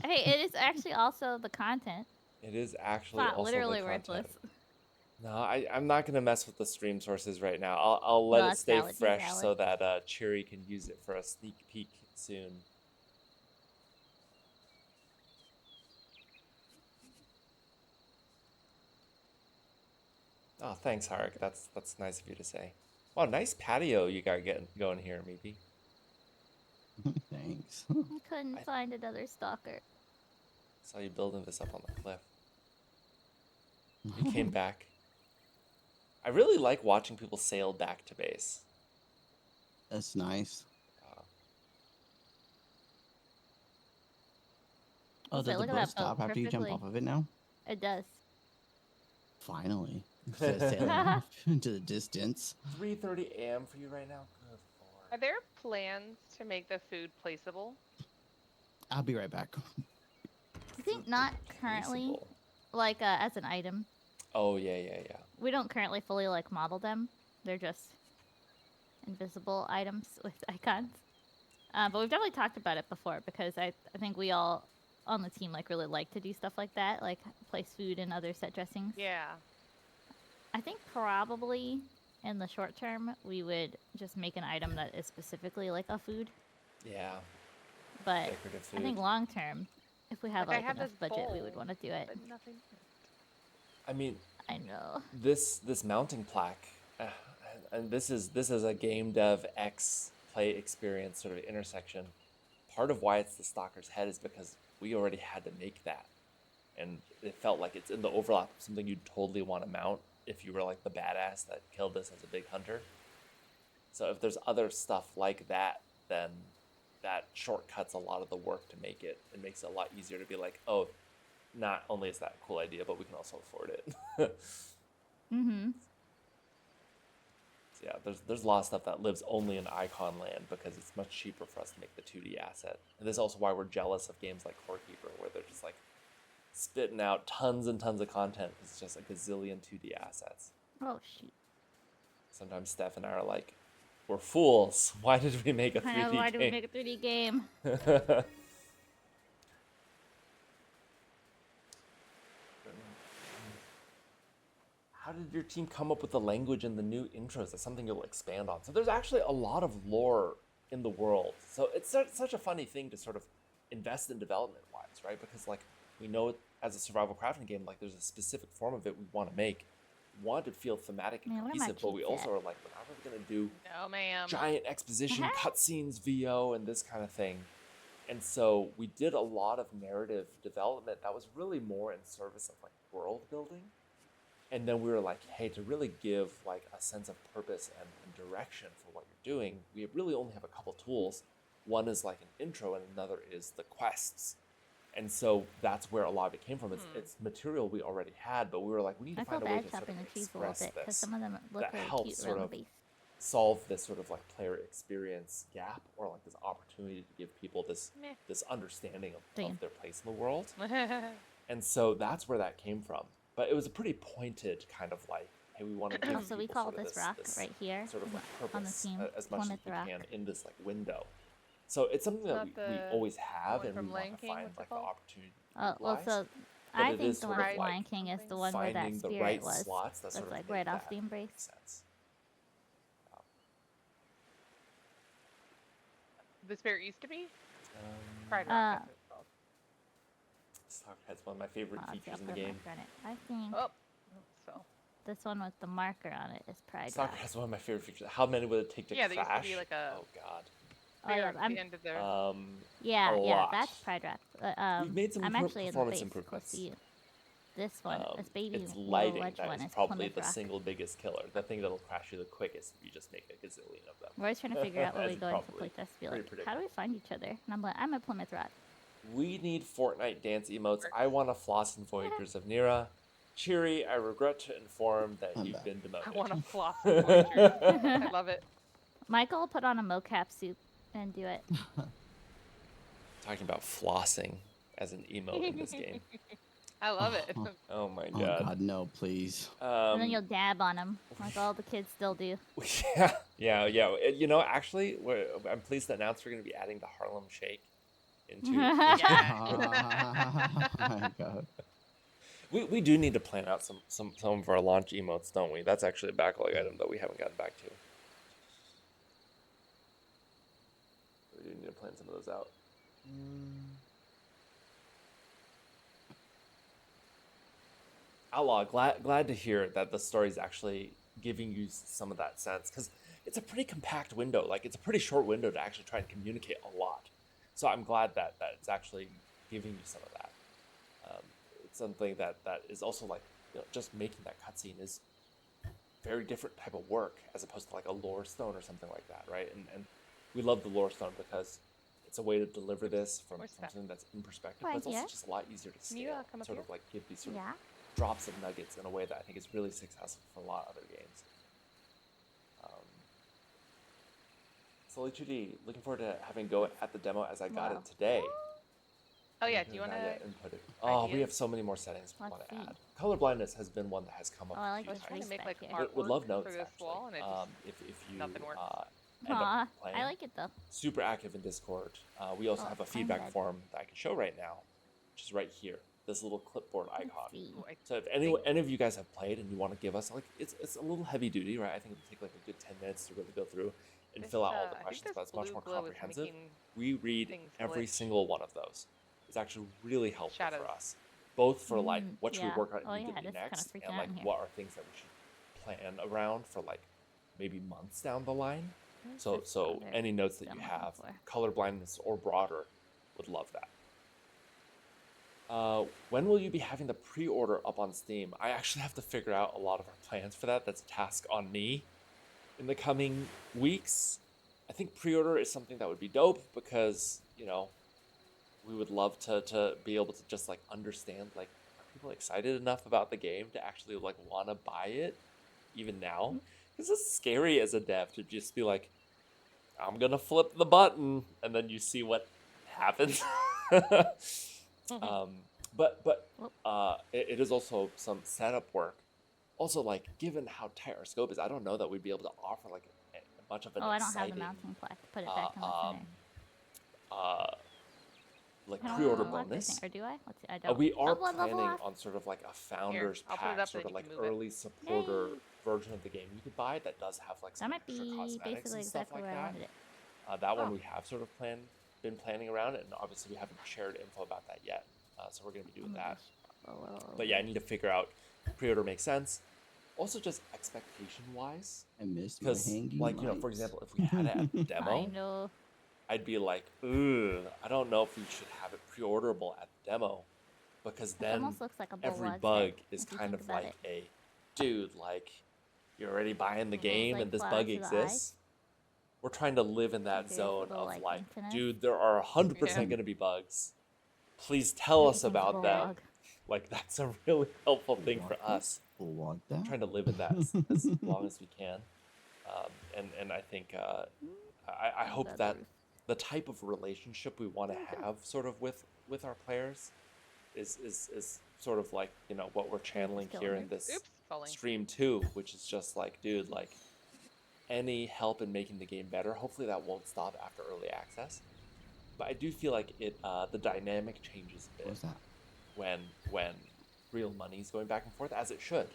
Hey, it is actually also the content. It is actually Not also literally the worthless. content. No, I'm not gonna mess with the stream sources right now. I'll let No, it that's stay valid, fresh valid. so that Cherry can use it for a sneak peek soon. Oh, thanks, Harik. That's nice of you to say. Wow, nice patio you got going here, maybe. Thanks. I couldn't find another stalker. Saw you building this up on the cliff. You came back. I really like watching people sail back to base. That's nice. Oh, Also, does the look at boat that boat stop after you jump perfectly. off of it now? It does. Finally. Instead of sailing off into the distance. 3:30 a.m. for you right now? Good Are lord. there plans to make the food placeable? I'll be right back. I think not currently, Placeable. like as an item. Oh, yeah. We don't currently fully like model them. They're just invisible items with icons. But we've definitely talked about it before because I think we all on the team like really like to do stuff like that, like place food and other set dressings. Yeah. I think probably in the short term we would just make an item that is specifically like a food. Yeah. But Decorative I think food. long term, if we have Like, I like have enough this budget, we bowl, would want to do it. But nothing. I mean, I know. this mounting plaque, and this is a game dev X play experience sort of intersection. Part of why it's the Stalker's head is because we already had to make that, and it felt like it's in the overlap of something you'd totally want to mount if you were like the badass that killed this as a big hunter. So if there's other stuff like that, then that shortcuts a lot of the work to make it. It makes it a lot easier to be like, oh, not only is that a cool idea, but we can also afford it. Mm-hmm. So yeah, there's a lot of stuff that lives only in icon land because it's much cheaper for us to make the 2D asset. And this is also why we're jealous of games like Core Keeper, where they're just like spitting out tons and tons of content because it's just a gazillion 2D assets. Oh shoot. Sometimes Steph and I are like, we're fools. Why did we make a 3D I know, game? why do we make a 3D game? How did your team come up with the language and the new intros? That's something you'll expand on. So there's actually a lot of lore in the world. So it's such a funny thing to sort of invest in development-wise, right? Because like we know as a survival crafting game, like there's a specific form of it we want to make. We want it to feel thematic and Man, where are my cohesive, but we cheats also at? are like, we're not really gonna do No, ma'am. giant exposition, cutscenes, VO, and this kind of thing. And so we did a lot of narrative development that was really more in service of like world building. And then we were like, hey, to really give like a sense of purpose and direction for what you're doing, we really only have a couple tools. One is like an intro and another is the quests. And so that's where a lot of it came from. It's material we already had, but we were like, we need I to feel find a way bad to sort chopping of the cheese a little express bit because this, some of them look that really helps cute sort around of the base. solve this sort of like player experience gap, or like this opportunity to give people this Meh. this understanding of Same. their place in the world. And so that's where that came from. But it was a pretty pointed kind of like, hey, we want to give So we people call sort of this rock right here sort of like on the purpose team. as much as Plymouth we Rock. can in this like window. So it's something that Not we the always have, one and from we Lion want to King, find what's it like the called? opportunity to Oh, well, utilize. so But I it think is the sort one of from like Lion King is the one where that finding the spirit right was. slots that That's sort of like make right off that the embrace. make sense. The spirit used to be Um, Pride Rock. That's what it's called. Stockhead's one of my favorite Oh, features in the put a game. marker on it. I think Oh, so this one with the marker on it is Pride Rock. Stockhead's one of my favorite features. How many would it take to Yeah, there used to crash? be like a- Oh god. Oh yeah, spirit at I'm, the end of the. yeah, a yeah, lot. that's Pride Rock. We've made some I'm actually in the performance base, improvements. close to you. This one, this baby It's little lighting wedge that one is is probably Plymouth the Rock. single biggest killer. The thing that'll crash you the quickest if you just make a gazillion of them. We're always trying to figure out when As we go into probably playtest, be pretty like, how do we find each other? And I'm like, I'm at Plymouth Rock. We need Fortnite dance emotes. I want to floss in Voyagers of Nera. Cheery, I regret to inform that I'm you've back. been demoted. I want to floss some Voyagers. I love it. Michael will put on a mocap suit and do it. Talking about flossing as an emote in this game. I love it. Oh my Oh god. God, no, please. And then you'll dab on them, like all the kids still do. Yeah. You know, actually, I'm pleased to announce we're going to be adding the Harlem Shake into. Oh my God. We do need to plan out some of our launch emotes, don't we? That's actually a backlog item that we haven't gotten back to. We do need to plan some of those out. Outlaw, glad to hear that the story's actually giving you some of that sense, because it's a pretty compact window. Like, it's a pretty short window to actually try and communicate a lot. So I'm glad that it's actually giving you some of that. It's something that is also like, just making that cutscene is very different type of work as opposed to like a lore stone or something like that, right? And we love the lore stone because it's a way to deliver this from Where's that? something that's in perspective, Right but it's also here. just a lot easier to Can you, scale. come up Sort here? of like give these sort of Yeah. drops of nuggets in a way that I think is really successful for a lot of other games. Solichudi, looking forward to having go at the demo as I got Wow. it today. Oh yeah, do you want Not to? yet inputted. Oh, we ideas? have so many more settings we Let's want to see. add. Color blindness has been one that has come up Oh, I a like few this Trying times. to make like Respect here. Would love artwork notes for this actually. wall, and it just If you nothing works. End Aw, up playing. I like it though. Super active in Discord. We also Oh, have a I'm feedback dead. form that I can show right now, which is right here. This little clipboard Let's icon. see. Ooh, I So if any of you guys have played and you want to give us like it's a little heavy duty, right? I think it'll take like a good 10 minutes to really go through and this, fill out all I the think questions, this but it's much blue more glow is comprehensive. making We read things every glitch. single one of those. It's actually really helpful Shadows. for us, both for like what should we Yeah. work on Oh, yeah, immediately it is kinda next, freaking and out like in here. what are things that we should plan around for like maybe months down the line. Where's So this so other any notes that that you I'm looking have, for? color blindness or broader, would love that. When will you be having the pre-order up on Steam? I actually have to figure out a lot of our plans for that. That's a task on me in the coming weeks. I think pre-order is something that would be dope because, you know, we would love to be able to just like understand like are people excited enough about the game to actually like want to buy it even now? Because it's scary as a dev to just be like, I'm gonna flip the button and then you see what happens. um, but it is also some setup work. Also, like given how tight our scope is, I don't know that we'd be able to offer like much of an Oh, I don't have the exciting mounting plaque to put it back in the center. uh, like I don't pre-order unlock this bonus. thing, or do I? Let's see. I don't. We are Oh, one level planning off. on sort of like a Here, founder's I'll put it pack, up sort and of you like can move it. early supporter Yay. version of the game you could buy that does have like That some might extra be cosmetics basically and stuff exactly like where I that. wanted it. That one Oh. we have sort of been planning around, and obviously we haven't shared info about that yet. So we're gonna be doing that. But yeah, I need to figure out pre-order makes sense. Also, just expectation-wise, I missed my because hanging like for lights. example, if we had it at the I demo, know. I'd be like, ugh, I don't know if we should have it pre-orderable at the demo, because It then almost looks like a every bulldog's bug head, is if you kind think of about like it. dude, like you're already buying the Mhm. game Like and this flowers bug to the eyes. exists. We're trying to live in that Like, there's zone little, of like, like, antennas. dude, there are 100% Yeah. going to be bugs. Please tell us Everything's a about them. bulldog. Like that's a really helpful thing for What us. this? What that? Trying to live in that as long as we can. And I think I hope That's that Ruth. the type of relationship we want to have sort of with our players is sort of like, you know, what we're channeling killing here her. in this Oops, falling. stream too, which is just like, dude, like any help in making the game better. Hopefully that won't stop after early access. But I do feel like it the dynamic changes a What bit was that? when real money's going back and forth, as it should.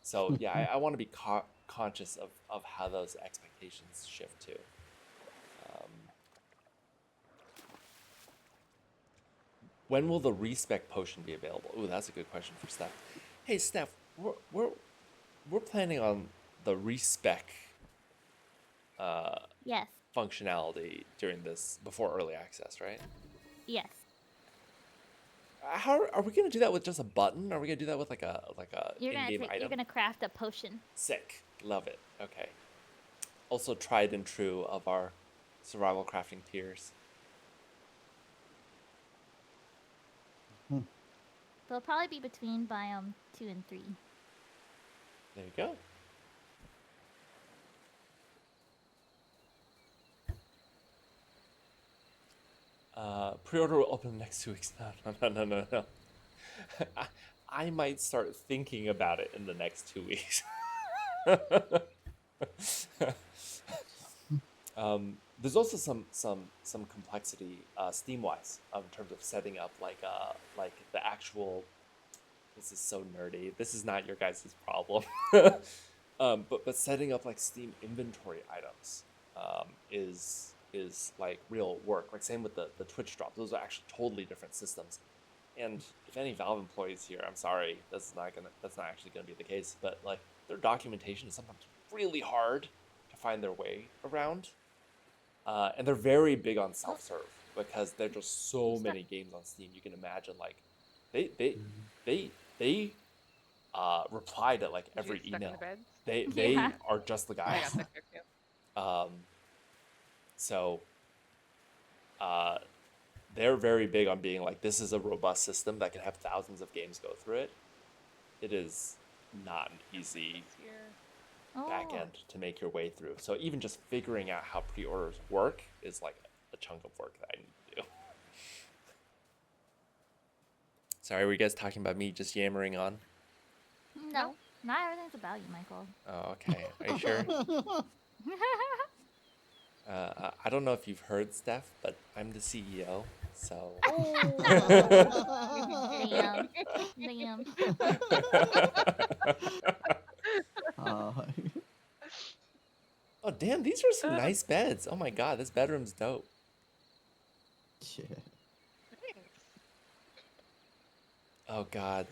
So yeah, I want to be conscious of how those expectations shift too. When will the respec potion be available? Ooh, that's a good question for Steph. Hey Steph, we're planning on the respec Yes. functionality during this before early access, right? Yes. How are we gonna do that with just a button? Are we gonna do that with like a You're gonna in-game item? you're gonna craft a potion. Sick, love it. Okay. Also tried and true of our survival crafting tiers. They'll probably be between biome 2 and 3. There you go. Pre-order will open in the next 2 weeks. No. I might start thinking about it in the next 2 weeks. There's also some complexity Steam-wise in terms of setting up like the actual. This is so nerdy. This is not your guys' problem. But setting up like Steam inventory items is like real work. Like same with the Twitch drop. Those are actually totally different systems. And if any Valve employees here, I'm sorry, that's not actually gonna be the case. But like their documentation is sometimes really hard to find their way around. And they're very big on self-serve because there's just so many games on Steam. You can imagine like they reply to like Did you every get stuck in email. the beds? They Yeah. are just the I guys. got stuck there too. So they're very big on being like, this is a robust system that can have thousands of games go through it. It is not an easy Here. back end to make your way through. So even just figuring out how pre-orders work is like a chunk of work that I need to do. Sorry, were you guys talking about me just yammering on? No. Not everything's about you, Michael. Oh, okay. Are you sure? I don't know if you've heard, Steph, but I'm the CEO, so. Damn. Damn. Oh, damn, these are some nice beds. Oh my god, this bedroom's dope. Shit. God,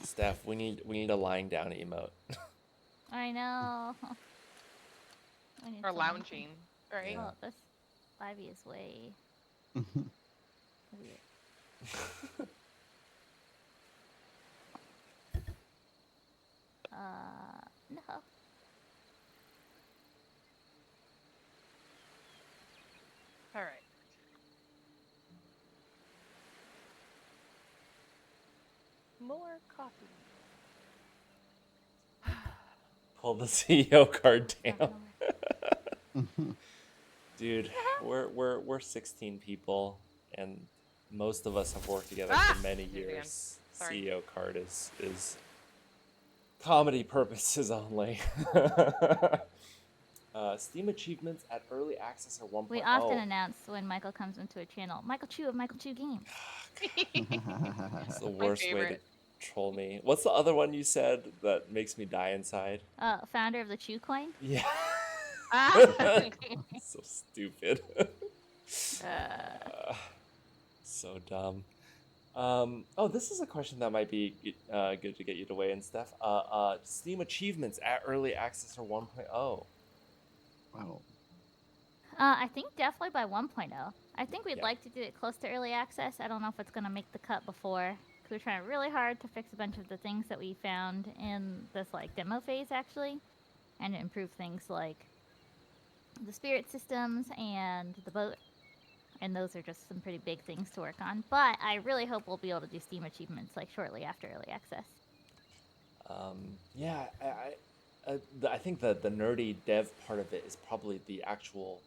Steph, we need a lying down emote. I know. We need Or something. lounging, right? Yeah. Oh, this Ivy is way. Weird. No. All right. More coffee. Pull the CEO card Not down. gonna work. Dude, we're 16 people, and most of us have worked together Ah! for many Did it again. years. Sorry. CEO card is comedy purposes only. Steam achievements at early access are 1.0. We often announce when Michael comes into a channel, Michael Chu of Michael Chu Games. It's the My worst way to favorite. troll me. What's the other one you said that makes me die inside? Founder of the Chu Coin. Yeah. Ah! So stupid. Uh, So dumb. Oh, this is a question that might be good to get you to weigh in, Steph. Steam achievements at early access are 1.0. Wow. I think definitely by 1.0. I think we'd Yeah. like to do it close to early access. I don't know if it's going to make the cut before. Because we're trying really hard to fix a bunch of the things that we found in this like demo phase actually, and improve things like the spirit systems and the boat. And those are just some pretty big things to work on. But I really hope we'll be able to do Steam achievements like shortly after early access. Yeah, I think the nerdy dev part of it is probably the actual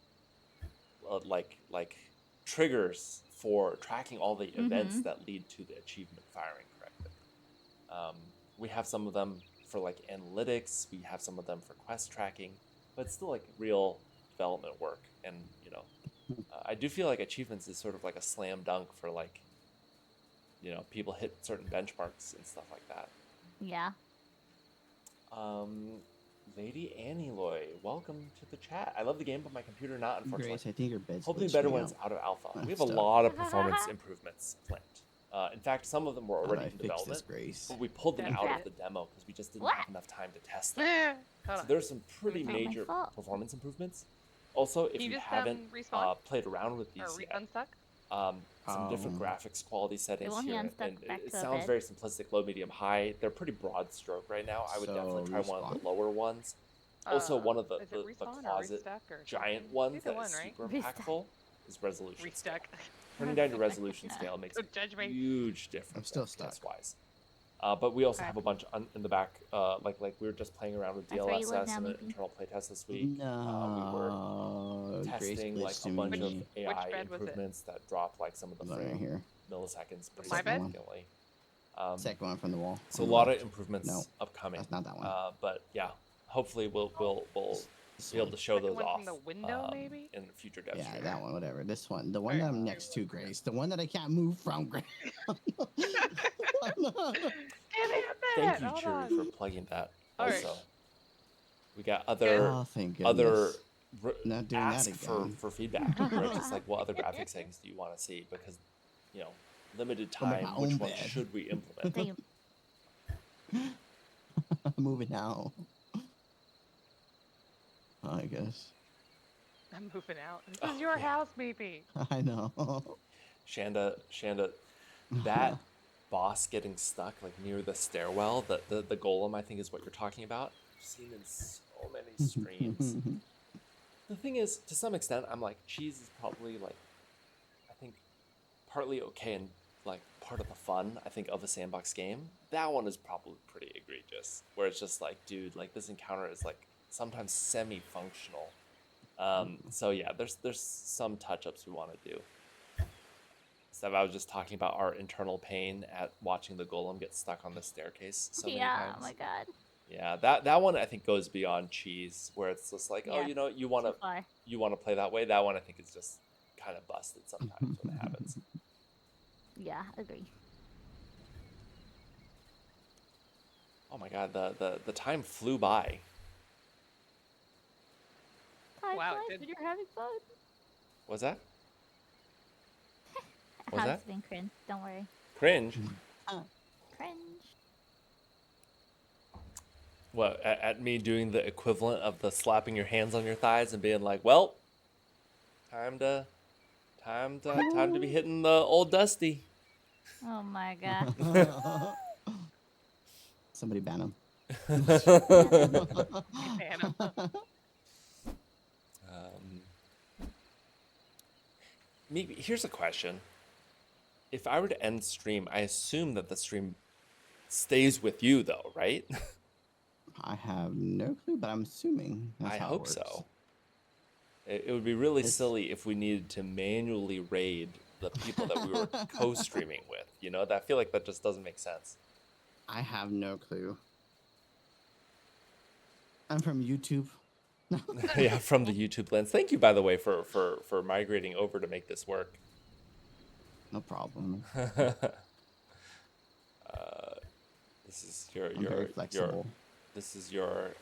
like triggers for tracking all the events that lead to the achievement firing correctly. We have some of them for like analytics, we have some of them for quest tracking, but it's still like real development work. And I do feel like achievements is sort of like a slam dunk for like people hit certain benchmarks and stuff like that. Yeah. Lady Annie Loy, welcome to the chat. I love the game, but my computer not, unfortunately. Grace, I think your bed's Hoping glitching better out. when it's out of alpha. We have a Stuff. lot of performance improvements planned. In fact, some of them were How do already I in fix development, this, Grace? but we pulled them That's out right. of the demo because we just didn't What? have enough time to test them. Hold So on. there's some pretty Not my major fault. performance improvements. Also, if Can you you just haven't respawn played around with or these yet, unstuck? some different graphics quality settings won't he here, unstuck and back it to a sounds bed? very simplistic, low, medium, high. They're pretty broad stroke right now. I would definitely So try one of the respawn? lower ones. Also, one of the Is it respawn or closet restuck or giant something? ones Either that is one, right? super Restuck. impactful is resolution scale. Restuck. Turning down your resolution scale makes a Don't judge me. huge difference still stuck. FPS-wise. But we also Okay. have a bunch in the back, like we were just playing around with That's where you live DLSS now, and an maybe? internal playtest this week. No. We were Grace testing like glitched a to bunch of me. AI bed was it? improvements that dropped like some of the One right frame here. milliseconds pretty My bed? significantly. Second one from the wall. So a on the lot left. of improvements No, upcoming. that's not that one. But yeah, hopefully we'll This be able one. to show Second those one off from the window, maybe? in future dev Yeah, stream. that one, whatever. This one. The one Alright. that I'm next to, Grace. The one that I can't move from, Grace. Give me a minute. Thank you, Hold Cheery, on. for plugging that. All right. Also, we got other Oh, thank goodness. other Not doing that ask again. for feedback. Where it's just like, what other graphic settings do you want to see? Because limited I'll make time, my which own one bed. should we implement? Damn. Move it now. I guess. I'm moving out. This is your house, baby. I know. Shanda, that boss getting stuck like near the stairwell, the golem, I think is what you're talking about. I've seen in so many streams. The thing is, to some extent, I'm like, cheese is probably like, I think, partly okay and like part of the fun, I think, of a sandbox game. That one is probably pretty egregious, where it's just like, dude, like this encounter is like sometimes semi-functional. So yeah, there's some touch-ups we want to do. Steph, I was just talking about our internal pain at watching the golem get stuck on the staircase so many Yeah, times. oh my god. Yeah, that one I think goes beyond cheese, where it's just like, oh, Yeah, you want Too far. to play that way. That one I think is just kind of busted sometimes when it happens. Yeah, agree. Oh my god, the time flew by. Time Wow, it flies did. when you're having fun. Was that? Was Has that? been cringe. Don't worry. Cringe? Cringe. What, at me doing the equivalent of the slapping your hands on your thighs and being like, well, time to be hitting the old Dusty. Oh my god. Somebody ban him. Banana. Maybe here's a question. If I were to end stream, I assume that the stream stays with you though, right? I have no clue, but I'm assuming that's I how it hope works. so. It would be really It's- silly if we needed to manually raid the people that we were co-streaming with. You know, I feel like that just doesn't make sense. I have no clue. I'm from YouTube. Yeah, from the YouTube lens. Thank you, by the way, for migrating over to make this work. No problem. This is your I'm very flexible. this is your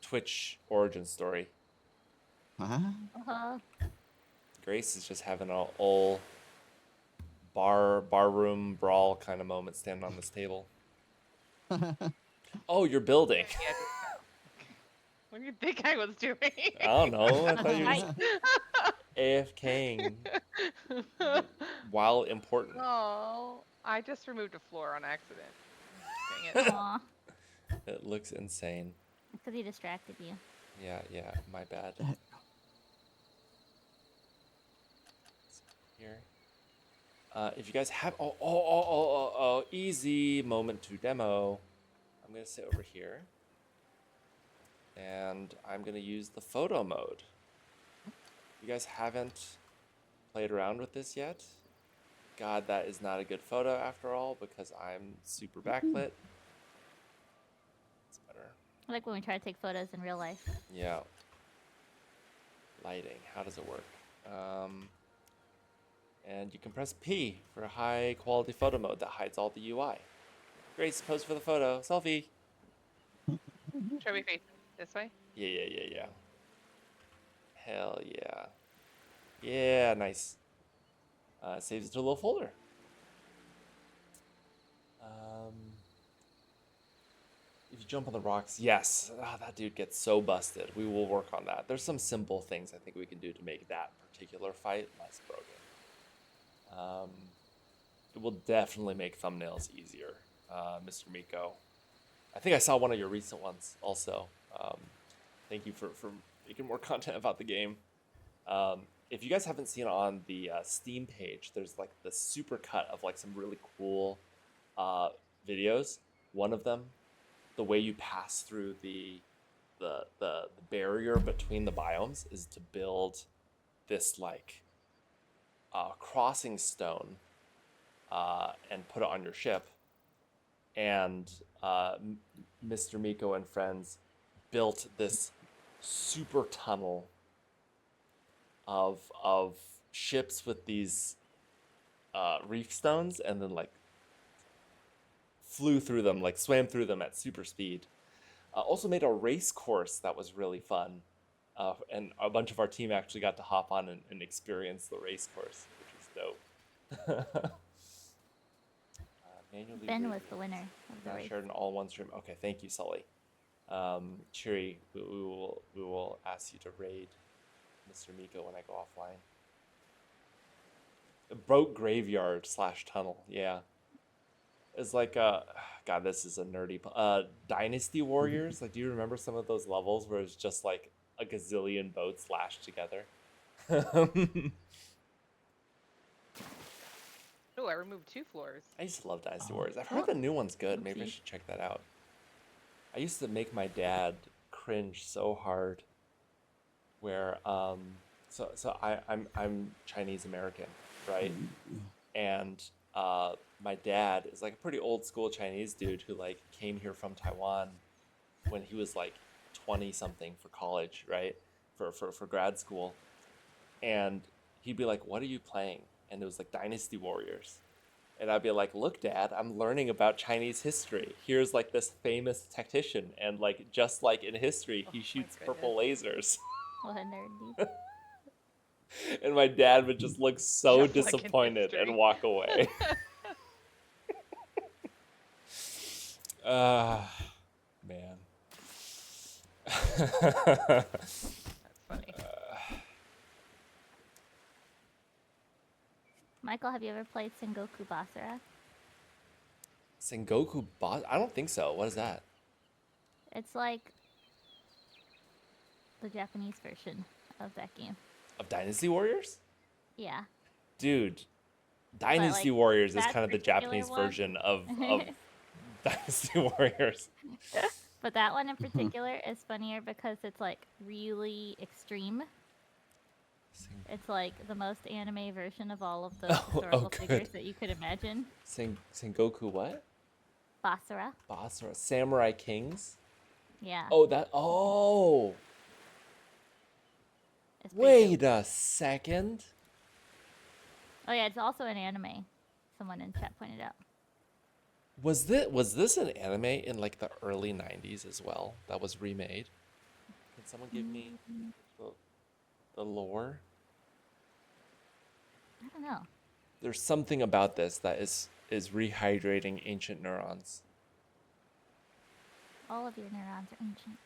Twitch origin story. Uh-huh. Grace is just having an old barroom brawl kind of moment standing on this table. Oh, you're building. Yeah, what do you think I was doing? I don't know. I thought you were just AFKing while important. Oh, I just removed a floor on accident. Dang it. Aw. It looks insane. Because he distracted you. Yeah, my bad. Here. If you guys have easy moment to demo. I'm gonna sit over here. And I'm gonna use the photo mode. You guys haven't played around with this yet? God, that is not a good photo after all because I'm super backlit. It's better. I like when we try to take photos in real life. Yeah. Lighting, how does it work? And you can press P for a high quality photo mode that hides all the UI. Grace, pose for the photo. Selfie. Should we face this way? Yeah. Hell yeah. Yeah, nice. Saves it to a little folder. If you jump on the rocks, yes. That dude gets so busted. We will work on that. There's some simple things I think we can do to make that particular fight less broken. It will definitely make thumbnails easier, Mr. Miko. I think I saw one of your recent ones also. Thank you for making more content about the game. If you guys haven't seen on the Steam page, there's like the super cut of like some really cool videos. One of them, the way you pass through the barrier between the biomes is to build this like crossing stone and put it on your ship. And Mr. Miko and friends built this super tunnel of ships with these reef stones, and then like flew through them, like swam through them at super speed. Also made a race course that was really fun, and a bunch of our team actually got to hop on and experience the race course, which was dope. Manually Ben read. was the winner of the Not race. shared in all one stream. Okay, thank you, Sully. Cheery, we will ask you to raid Mr. Miko when I go offline. Broke graveyard / tunnel. Yeah, it's like God, this is a nerdy. Dynasty Warriors. Like, do you remember some of those levels where it's just like a gazillion boats lashed together? Oh, I removed 2 floors. I used to love Dynasty Warriors. I've heard the new one's good. Maybe I should check that out. I used to make my dad cringe so hard. Where I'm Chinese American, right? And my dad is like a pretty old school Chinese dude who like came here from Taiwan when he was like 20 something for college, right? For grad school. And he'd be like, "What are you playing?" And it was like Dynasty Warriors. And I'd be like, "Look, Dad, I'm learning about Chinese history. Here's like this famous tactician, and like just like in history, he shoots purple lasers." What a nerd, dude. And my dad would just look so Just like in disappointed and history. walk away. Man. That's funny. Michael, have you ever played Sengoku Basara? Sengoku boss? I don't think so. What is that? It's like the Japanese version of that game. Of Dynasty Warriors? Yeah. Dude, Dynasty like, Warriors is that kind of the particular Japanese one- version of Dynasty Warriors. But that one in particular is funnier because it's like really extreme. It's like the most anime version of all of the historical figures good. that you could imagine. Sengoku what? Basara. Basara. Samurai Kings? Yeah. Oh, that. Oh! It's pretty Wait dope. a second. Oh yeah, it's also an anime. Someone in chat pointed out. Was this an anime in like the early 90s as well that was remade? Can someone give me the lore? I don't know. There's something about this that is rehydrating ancient neurons. All of your neurons are ancient.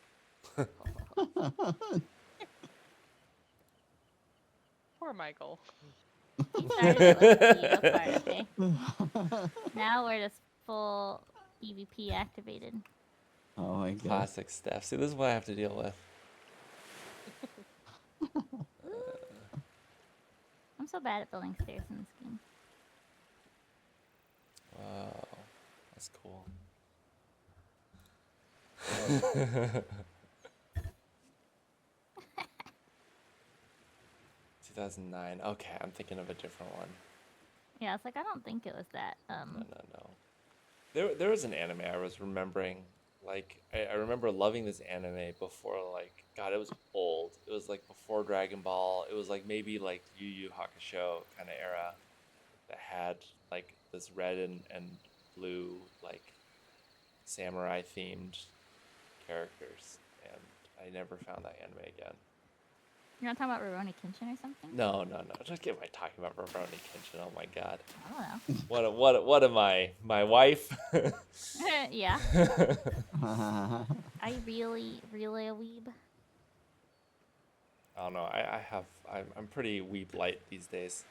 Poor Michael. You started it with the Yu part, okay? Now we're just full PvP activated. Oh my god. Classic Steph. See, this is what I have to deal with. I'm so bad at building stairs in this game. Wow, that's cool. 2009. Okay, I'm thinking of a different one. Yeah, it's like I don't think it was that. No. There was an anime I was remembering. Like I remember loving this anime before, like, God, it was old. It was like before Dragon Ball. It was like maybe like Yu Yu Hakusho kind of era that had like this red and blue like samurai themed characters, and I never found that anime again. You're not talking about Rurouni Kenshin or something? No. Just get my talking about Rurouni Kenshin. Oh my God. I don't know. What am I? My wife? Yeah. Are you really a weeb? I don't know. I'm pretty weeb light these days.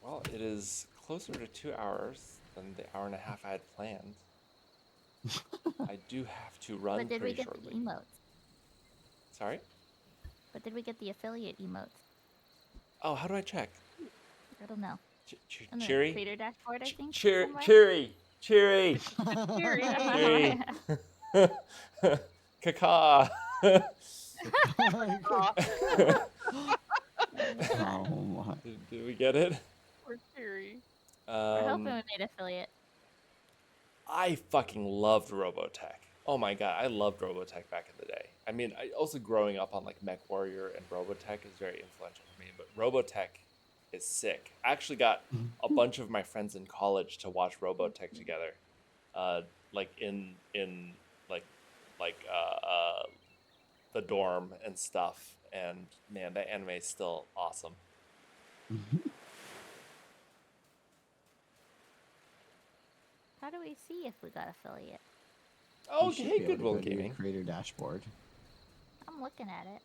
Well, it is closer to 2 hours than the hour and a half I had planned. I do have to run But did we pretty get shortly. the emotes? Sorry? But did we get the affiliate emotes? Oh, how do I check? I don't know. On the Cheery? creator dashboard, I think. Cheery! somewhere? Cheery! Cheery. Cheery! Caca! Oh my. Did we get it? Poor Cheery. We're hoping we made affiliate. I fucking loved Robotech. Oh my God, I loved Robotech back in the day. I mean, I also growing up on like MechWarrior and Robotech is very influential for me, but Robotech is sick. I actually got a bunch of my friends in college to watch Robotech together. Like in the dorm and stuff. And man, that anime is still awesome. How do we see if we got affiliate? You should Okay, be able to Goodwill go to your Gaming. creator dashboard. I'm looking at it.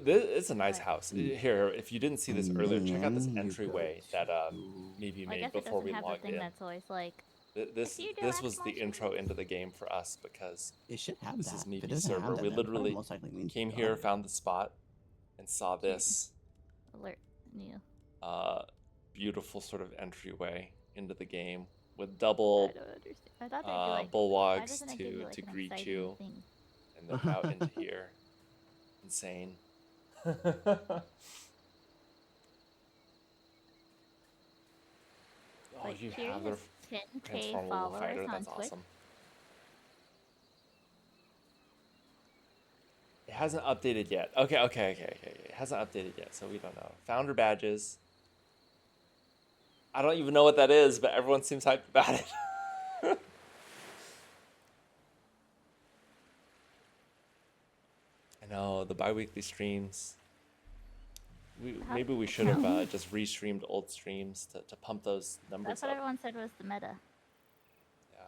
It's a nice Right. house. Here, if you didn't see this And earlier, check out this then you entryway go that to- Maybe I made guess it before doesn't we have the logged thing in. that's always like. This you do this was the exclamation intro marks? into the game for us because It should have this that. is If it Meepy's doesn't have server. that, We then it literally most likely means came it's here, gone. found the spot, and saw this Alert new. beautiful sort of entryway into the game with I double don't understand. I thought they'd be like. Why bulwarks doesn't it give you like to an greet exciting you, thing? and then out into here. Insane. Oh, Like, you Cheery have their has 10K transformable followers fighter. on That's Twitch. awesome. It hasn't updated yet. Okay. It hasn't updated yet, so we don't know. Founder badges. I don't even know what that is, but everyone seems hyped about it. I know, the bi-weekly streams. Maybe we should have just restreamed old streams to pump those numbers That's what up. everyone said was the meta. Yeah.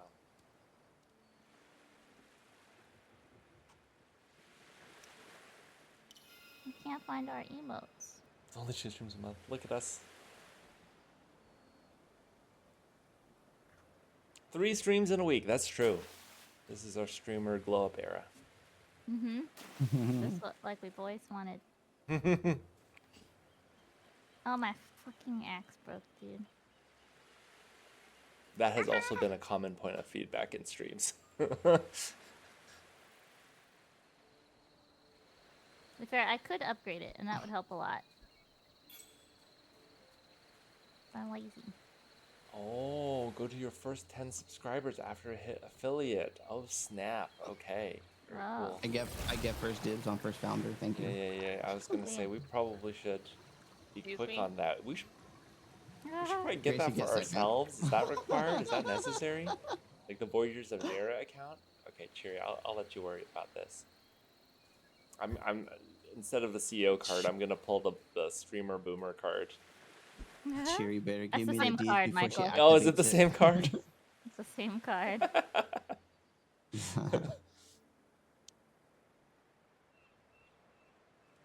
We can't find our emotes. It's only 2 streams a month. Look at us. 3 streams in a week. That's true. This is our streamer glow up era. Just like we've always wanted. Oh, my fucking axe broke, dude. That has also been a common point of feedback in streams. To be fair, I could upgrade it, and that would help a lot. I'm lazy. Oh, go to your first 10 subscribers after a hit affiliate. Oh, snap. Okay. Very Wow. cool. I get first dibs on first founder. Thank you. Yeah. I was going to say, we probably should be Excuse quick me? on that. We should probably get Gracie that for gets that, man. ourselves. Is that required? Is that necessary? Like the Voyagers of Nera account? Okay, Cheery, I'll let you worry about this. I'm instead of the CEO card, I'm gonna pull the streamer boomer card. Cheery better That's give the me same the D's card, before she Michael. Oh, is it activates the same card? It's the same card.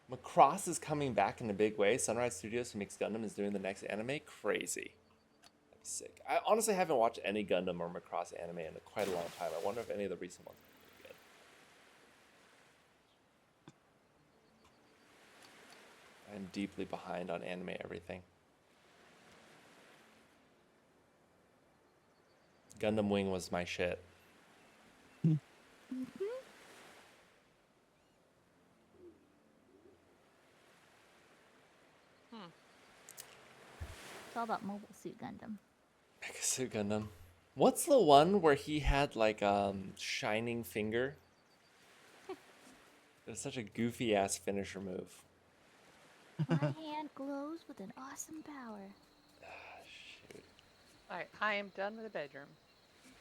Macross is coming back in a big way. Sunrise Studios, who makes Gundam, is doing the next anime. Crazy. That'd be sick. I honestly haven't watched any Gundam or Macross anime in quite a long time. I wonder if any of the recent ones are good. I'm deeply behind on anime everything. Gundam Wing was my shit. It's all about Mobile Suit Gundam. Megasuit Gundam. What's the one where he had like shining finger? It was such a goofy ass finisher move. My hand glows with an awesome power. Shoot. Alright, I am done with the bedroom.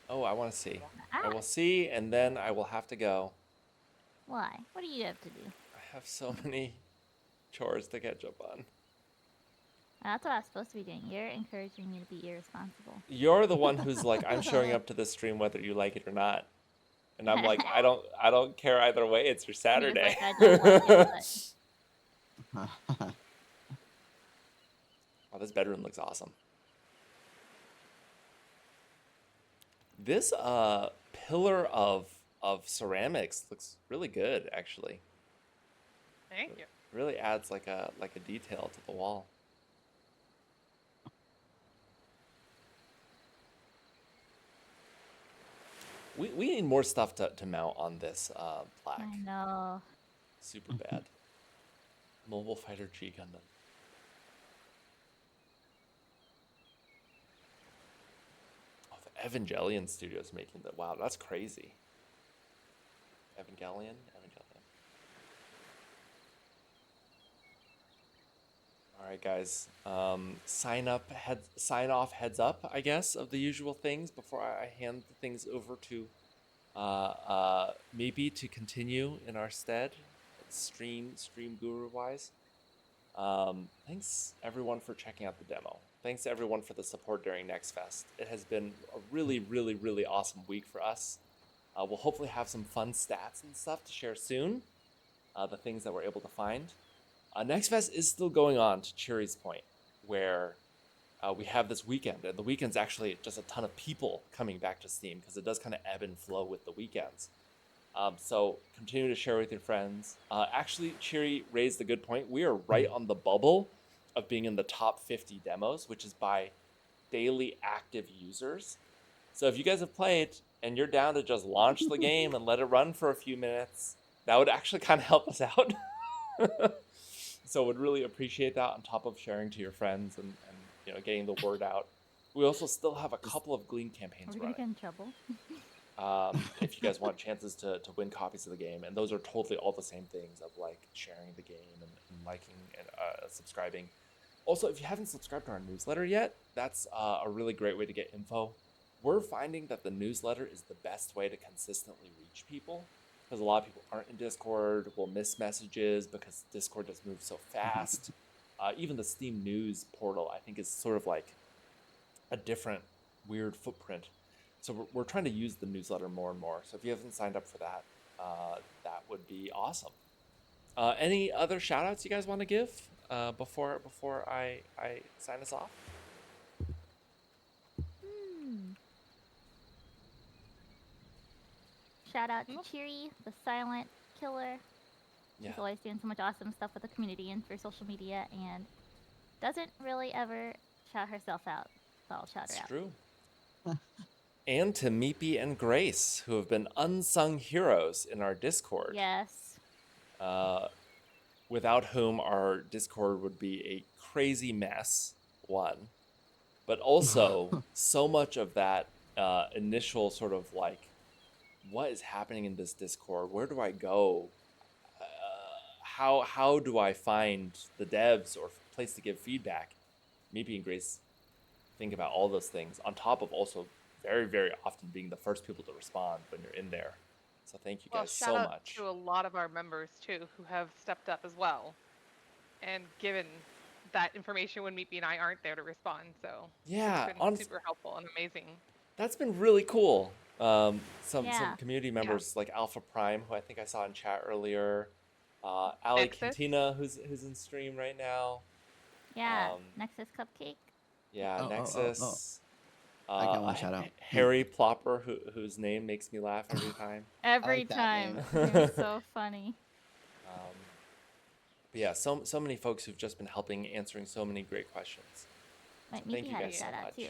Oh, I want to see. I Ah, will see, and then I will have to go. why? What do you have to do? I have so many chores to catch up on. That's what I was supposed to be doing. You're encouraging me to be irresponsible. You're the one who's like, I'm showing up to this stream whether you like it or not. And I'm like, I don't care either way. It's your Saturday. Like, I don't like it, but Oh, this bedroom looks awesome. This pillar of ceramics looks really good, actually. Thank you. Really adds like a detail to the wall. We need more stuff to mount on this plaque. I know. Super bad. Mobile Fighter G Gundam. Oh, the Evangelion Studios making that. Wow, that's crazy. Evangelion. All right, guys. Sign off, heads up, I guess, of the usual things before I hand things over to maybe to continue in our stead, stream guru wise. Thanks everyone for checking out the demo. Thanks everyone for the support during Next Fest. It has been a really awesome week for us. We'll hopefully have some fun stats and stuff to share soon. The things that we're able to find. Next Fest is still going on, to Chiri's point, where we have this weekend, and the weekend's actually just a ton of people coming back to Steam because it does kind of ebb and flow with the weekends. So continue to share with your friends. Actually, Chiri raised a good point. We are right on the bubble of being in the top 50 demos, which is by daily active users. So if you guys have played and you're down to just launch the game and let it run for a few minutes, that would actually kind of help us out. So would really appreciate that on top of sharing to your friends and getting the word out. We also still have a couple of Glean Are campaigns we gonna running. get in trouble? If you guys want chances to win copies of the game, and those are totally all the same things of like sharing the game and liking and subscribing. Also, if you haven't subscribed to our newsletter yet, that's a really great way to get info. We're finding that the newsletter is the best way to consistently reach people, because a lot of people aren't in Discord, will miss messages because Discord just moves so fast. even the Steam News portal, I think, is sort of like a different weird footprint. So we're trying to use the newsletter more and more. So if you haven't signed up for that, that would be awesome. Any other shout outs you guys want to give before I sign us off? Shout out to Cheery, the silent killer. Yeah. She's always doing so much awesome stuff with the community and for social media, and doesn't really ever shout herself out. So I'll shout her out. It's true. And to Meepy and Grace, who have been unsung heroes in our Discord. Yes. Without whom our Discord would be a crazy mess, one. But also, so much of that initial sort of like, what is happening in this Discord? Where do I go? How do I find the devs or place to give feedback? Meepy and Grace think about all those things, on top of also very, very often being the first people to respond when you're in there. So thank you guys so shout out much. to a lot of our members too who have stepped up as well and given that information when Meepy and I aren't there to respond. So Yeah, it's been super helpful and amazing. That's been really cool. Some Yeah. community members like Alpha Prime, who I think I saw in chat earlier. Ali Nexus? Cantina, who's in stream right now. Yeah. Nexus Cupcake. Yeah, Oh. Nexus. I got one shout out. Harry Plopper, whose name makes me laugh every time. Every like that time. name. They're so funny. But yeah, so many folks who've just been helping, answering so many great questions. Wait, Thank Meepy you had a guys so shout out much. too.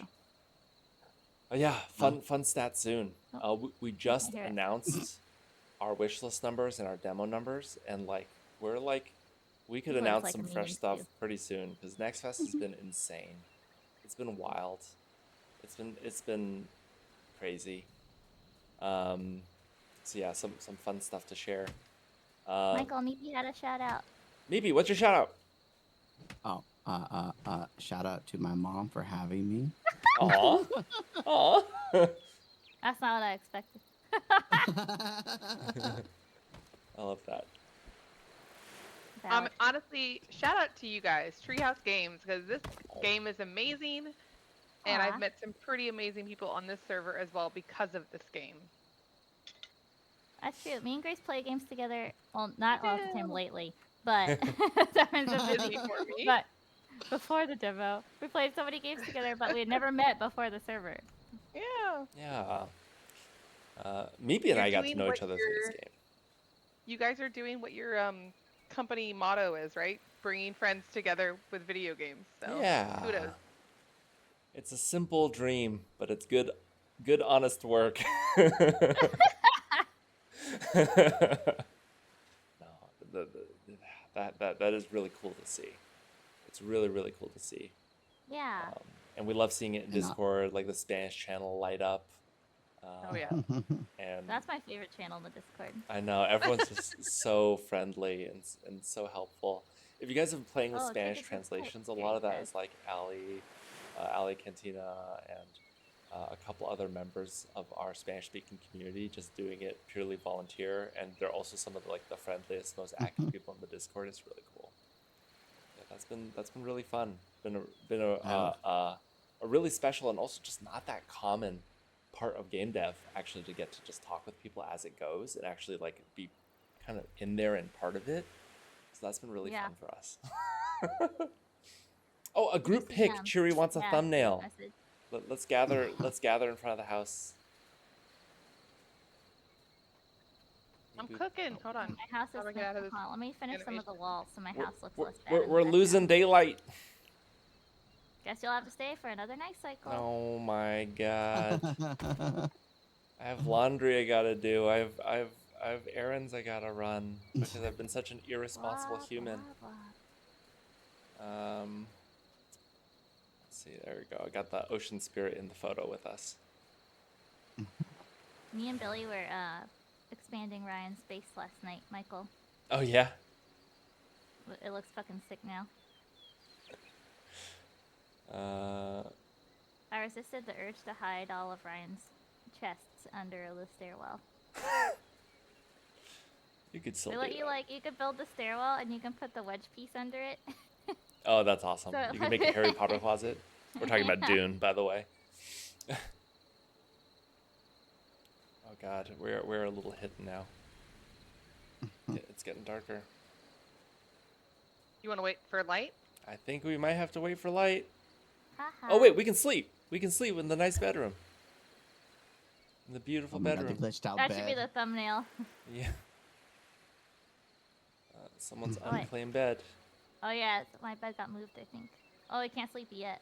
Oh yeah, fun stat soon. We just hear it. announced our wish list numbers and our demo numbers, and we could People are announce just some liking the fresh memes, stuff too. pretty soon because Next Fest has been insane. It's been wild. It's been crazy. So yeah, some fun stuff to share. Michael, Meepy had a shout out. Maybe what's your shout out? Shout out to my mom for having me. Aw. Aw. That's not what I expected. I love that. Valid. Honestly, shout out to you guys, Treehouse Games, because this game is amazing, and Aw. I've met some pretty amazing people on this server as well because of this game. That's true. Me and Grace play games together. Well, not all the time do. lately, but sometimes it's Busy for me. But before the demo, we played so many games together, but we had never met before the server. Yeah. Yeah. Meepy and I got to doing know what each other through this you're- game. You guys are doing what your company motto is, right? Bringing friends together with video games. So Yeah. kudos. It's a simple dream, but it's good honest work. No, that is really cool to see. It's really, really cool to see. Yeah. And we love seeing it in And Discord, like the Spanish channel light up. Oh yeah. And That's my favorite channel in the Discord. I know everyone's just so friendly and so helpful. If you guys have been playing with Oh, Spanish check it out. translations, a Here lot it of that goes. is like Ali Cantina and a couple other members of our Spanish-speaking community just doing it purely volunteer, and they're also some of the friendliest, most active people in the Discord. It's really cool. Yeah, that's been really fun. Been a really special and also just not that common part of game dev, actually, to get to just talk with people as it goes and actually be kind of in there and part of it. So that's been really Yeah. fun for us. Oh, a group Nice to pic. them. Cheery wants a Yeah, thumbnail. message. Let's gather in front of the house. I'm cooking. Hold on. My house is. How do I get out of this Hold on, let me finish some of the animation? walls so my house looks We're, less bad. we're, in the we're losing background. daylight. Guess you'll have to stay for another night cycle. Oh my god. I have laundry I gotta do. I have errands I gotta run because I've been such an irresponsible Blah, human. blah, blah. Let's see, there we go. I got the ocean spirit in the photo with us. Me and Billy were expanding Ryan's base last night, Michael. Oh yeah. It looks fucking sick now. I resisted the urge to hide all of Ryan's chests under the stairwell. You could still They do let you that. you could build the stairwell and you can put the wedge piece under it. Oh, that's awesome. So- You can make a Harry Potter closet. We're talking about Dune, by the way. Oh God, we're a little hidden now. It's getting darker. You want to wait for light? I think we might have to wait for light. Haha. Oh wait, we can sleep. We can sleep in the nice bedroom. In the beautiful Oh my God, the bedroom. glitched out That bed. should be the thumbnail. Yeah. Someone's Oh, wait. unclaimed bed. Oh yeah, my bed got moved, I think. Oh, I can't sleep yet.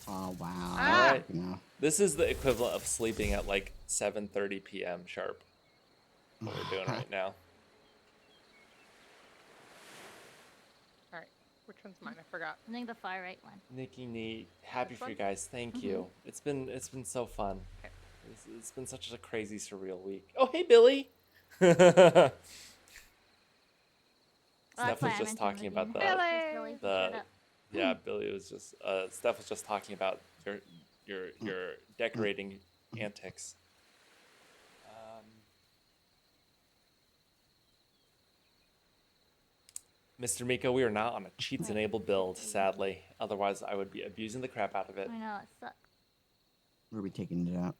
Oh wow. Ah! Alright. No. This is the equivalent of sleeping at like 7:30 p.m. sharp. What we're doing right now. All right. Which one's mine? I forgot. I think the far right one. Nikki, neat. Happy This for one? you guys. Thank Mhm. you. It's been so fun. Okay. It's been such a crazy, surreal week. Oh, hey, Billy. Oh, Steph that's why was I just mentioned talking moving. about the Billy! Shut up. yeah. Billy was just Steph was just talking about your decorating antics. Mr. Miko, we are not on a cheats enabled build, sadly. Otherwise, I would be abusing the crap out of it. I know, it sucks. Where are we taking it out?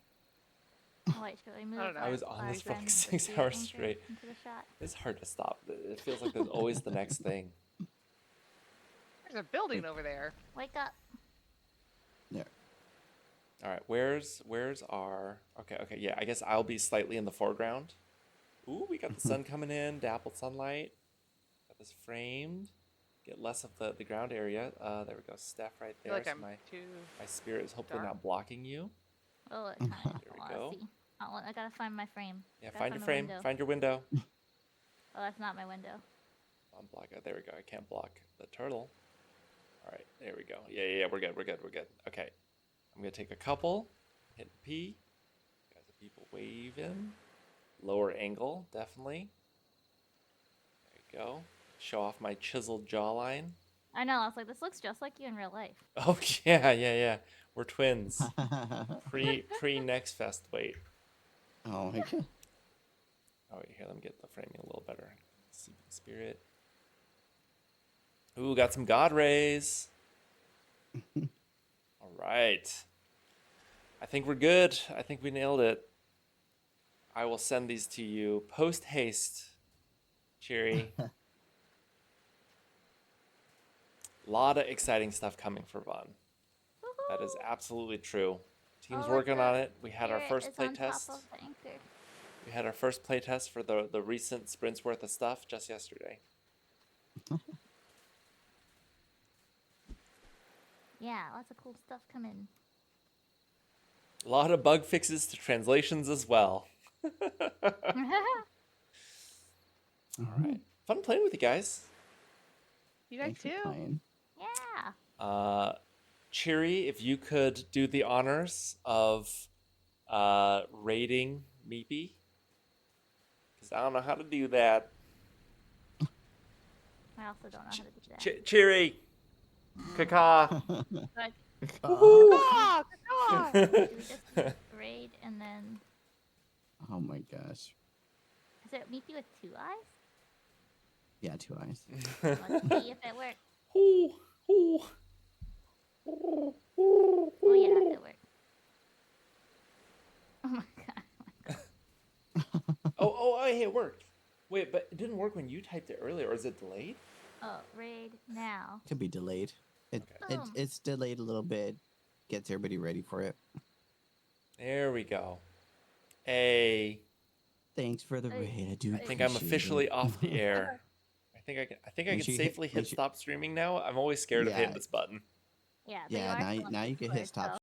Oh, wait, should I move don't know. I was our on this for like friend 6 with the hours anchor straight. into the shot? It's hard to stop. It feels like there's always the next thing. There's a building over there. Wake up. There. All right, where's our? Okay, yeah. I guess I'll be slightly in the foreground. Ooh, we got the sun coming in, dappled sunlight. Got this framed. Get less of the ground area. There we go. Steph right I feel there. like So I'm my too. spirit is hopefully dark. not blocking you. Oh, it kind of. There we I go. wanna see. I gotta find my frame. Yeah, Gotta find your my frame. window. Find your window. Oh, that's not my window. Unblock it. There we go. I can't block the turtle. All right, there we go. Yeah. We're good. Okay, I'm gonna take a couple. Hit P. Got the people waving. Lower angle, definitely. There you go. Show off my chiseled jawline. I know. I was like, this looks just like you in real life. Oh yeah. We're twins. Pre next fest. Wait. Oh my God. Oh wait, here. Let me get the framing a little better. Seeping spirit. Ooh, got some god rays. All right. I think we're good. I think we nailed it. I will send these to you post haste. Cheery. Lot of exciting stuff coming for Vaughn. That is absolutely true. Team's Oh, working the on it. We had our Spirit first is play on top test. of the anchor. We had our first play test for the recent sprints worth of stuff just yesterday. Yeah, lots of cool stuff coming. A lot of bug fixes to translations as well. All right. Fun playing with you guys. You guys Thanks for too. playing. Yeah. Cheery, if you could do the honors of rating Meepy. Because I don't know how to do that. I also don't know how to do that. Cheery! Kaka! But Ah, God. do we just raid and then Oh my gosh. is it Meepy with 2 eyes? Yeah, 2 eyes. Let's see if it works. Ooh, ooh. Oh yeah, it worked. Oh my god. Oh, hey, it worked. Wait, but it didn't work when you typed it earlier, or is it delayed? Oh, raid now. Could be delayed. Okay. It's delayed a little bit. Gets everybody ready for it. There we go. Hey, Thanks for the Hey, raid. I do I think I'm appreciate officially it. off the air. I think I Make can sure you hit- safely make hit sure- stop streaming now. I'm always scared of Yeah. hitting this button. Yeah. but Yeah, are now still on now you can hit Discord, stop so-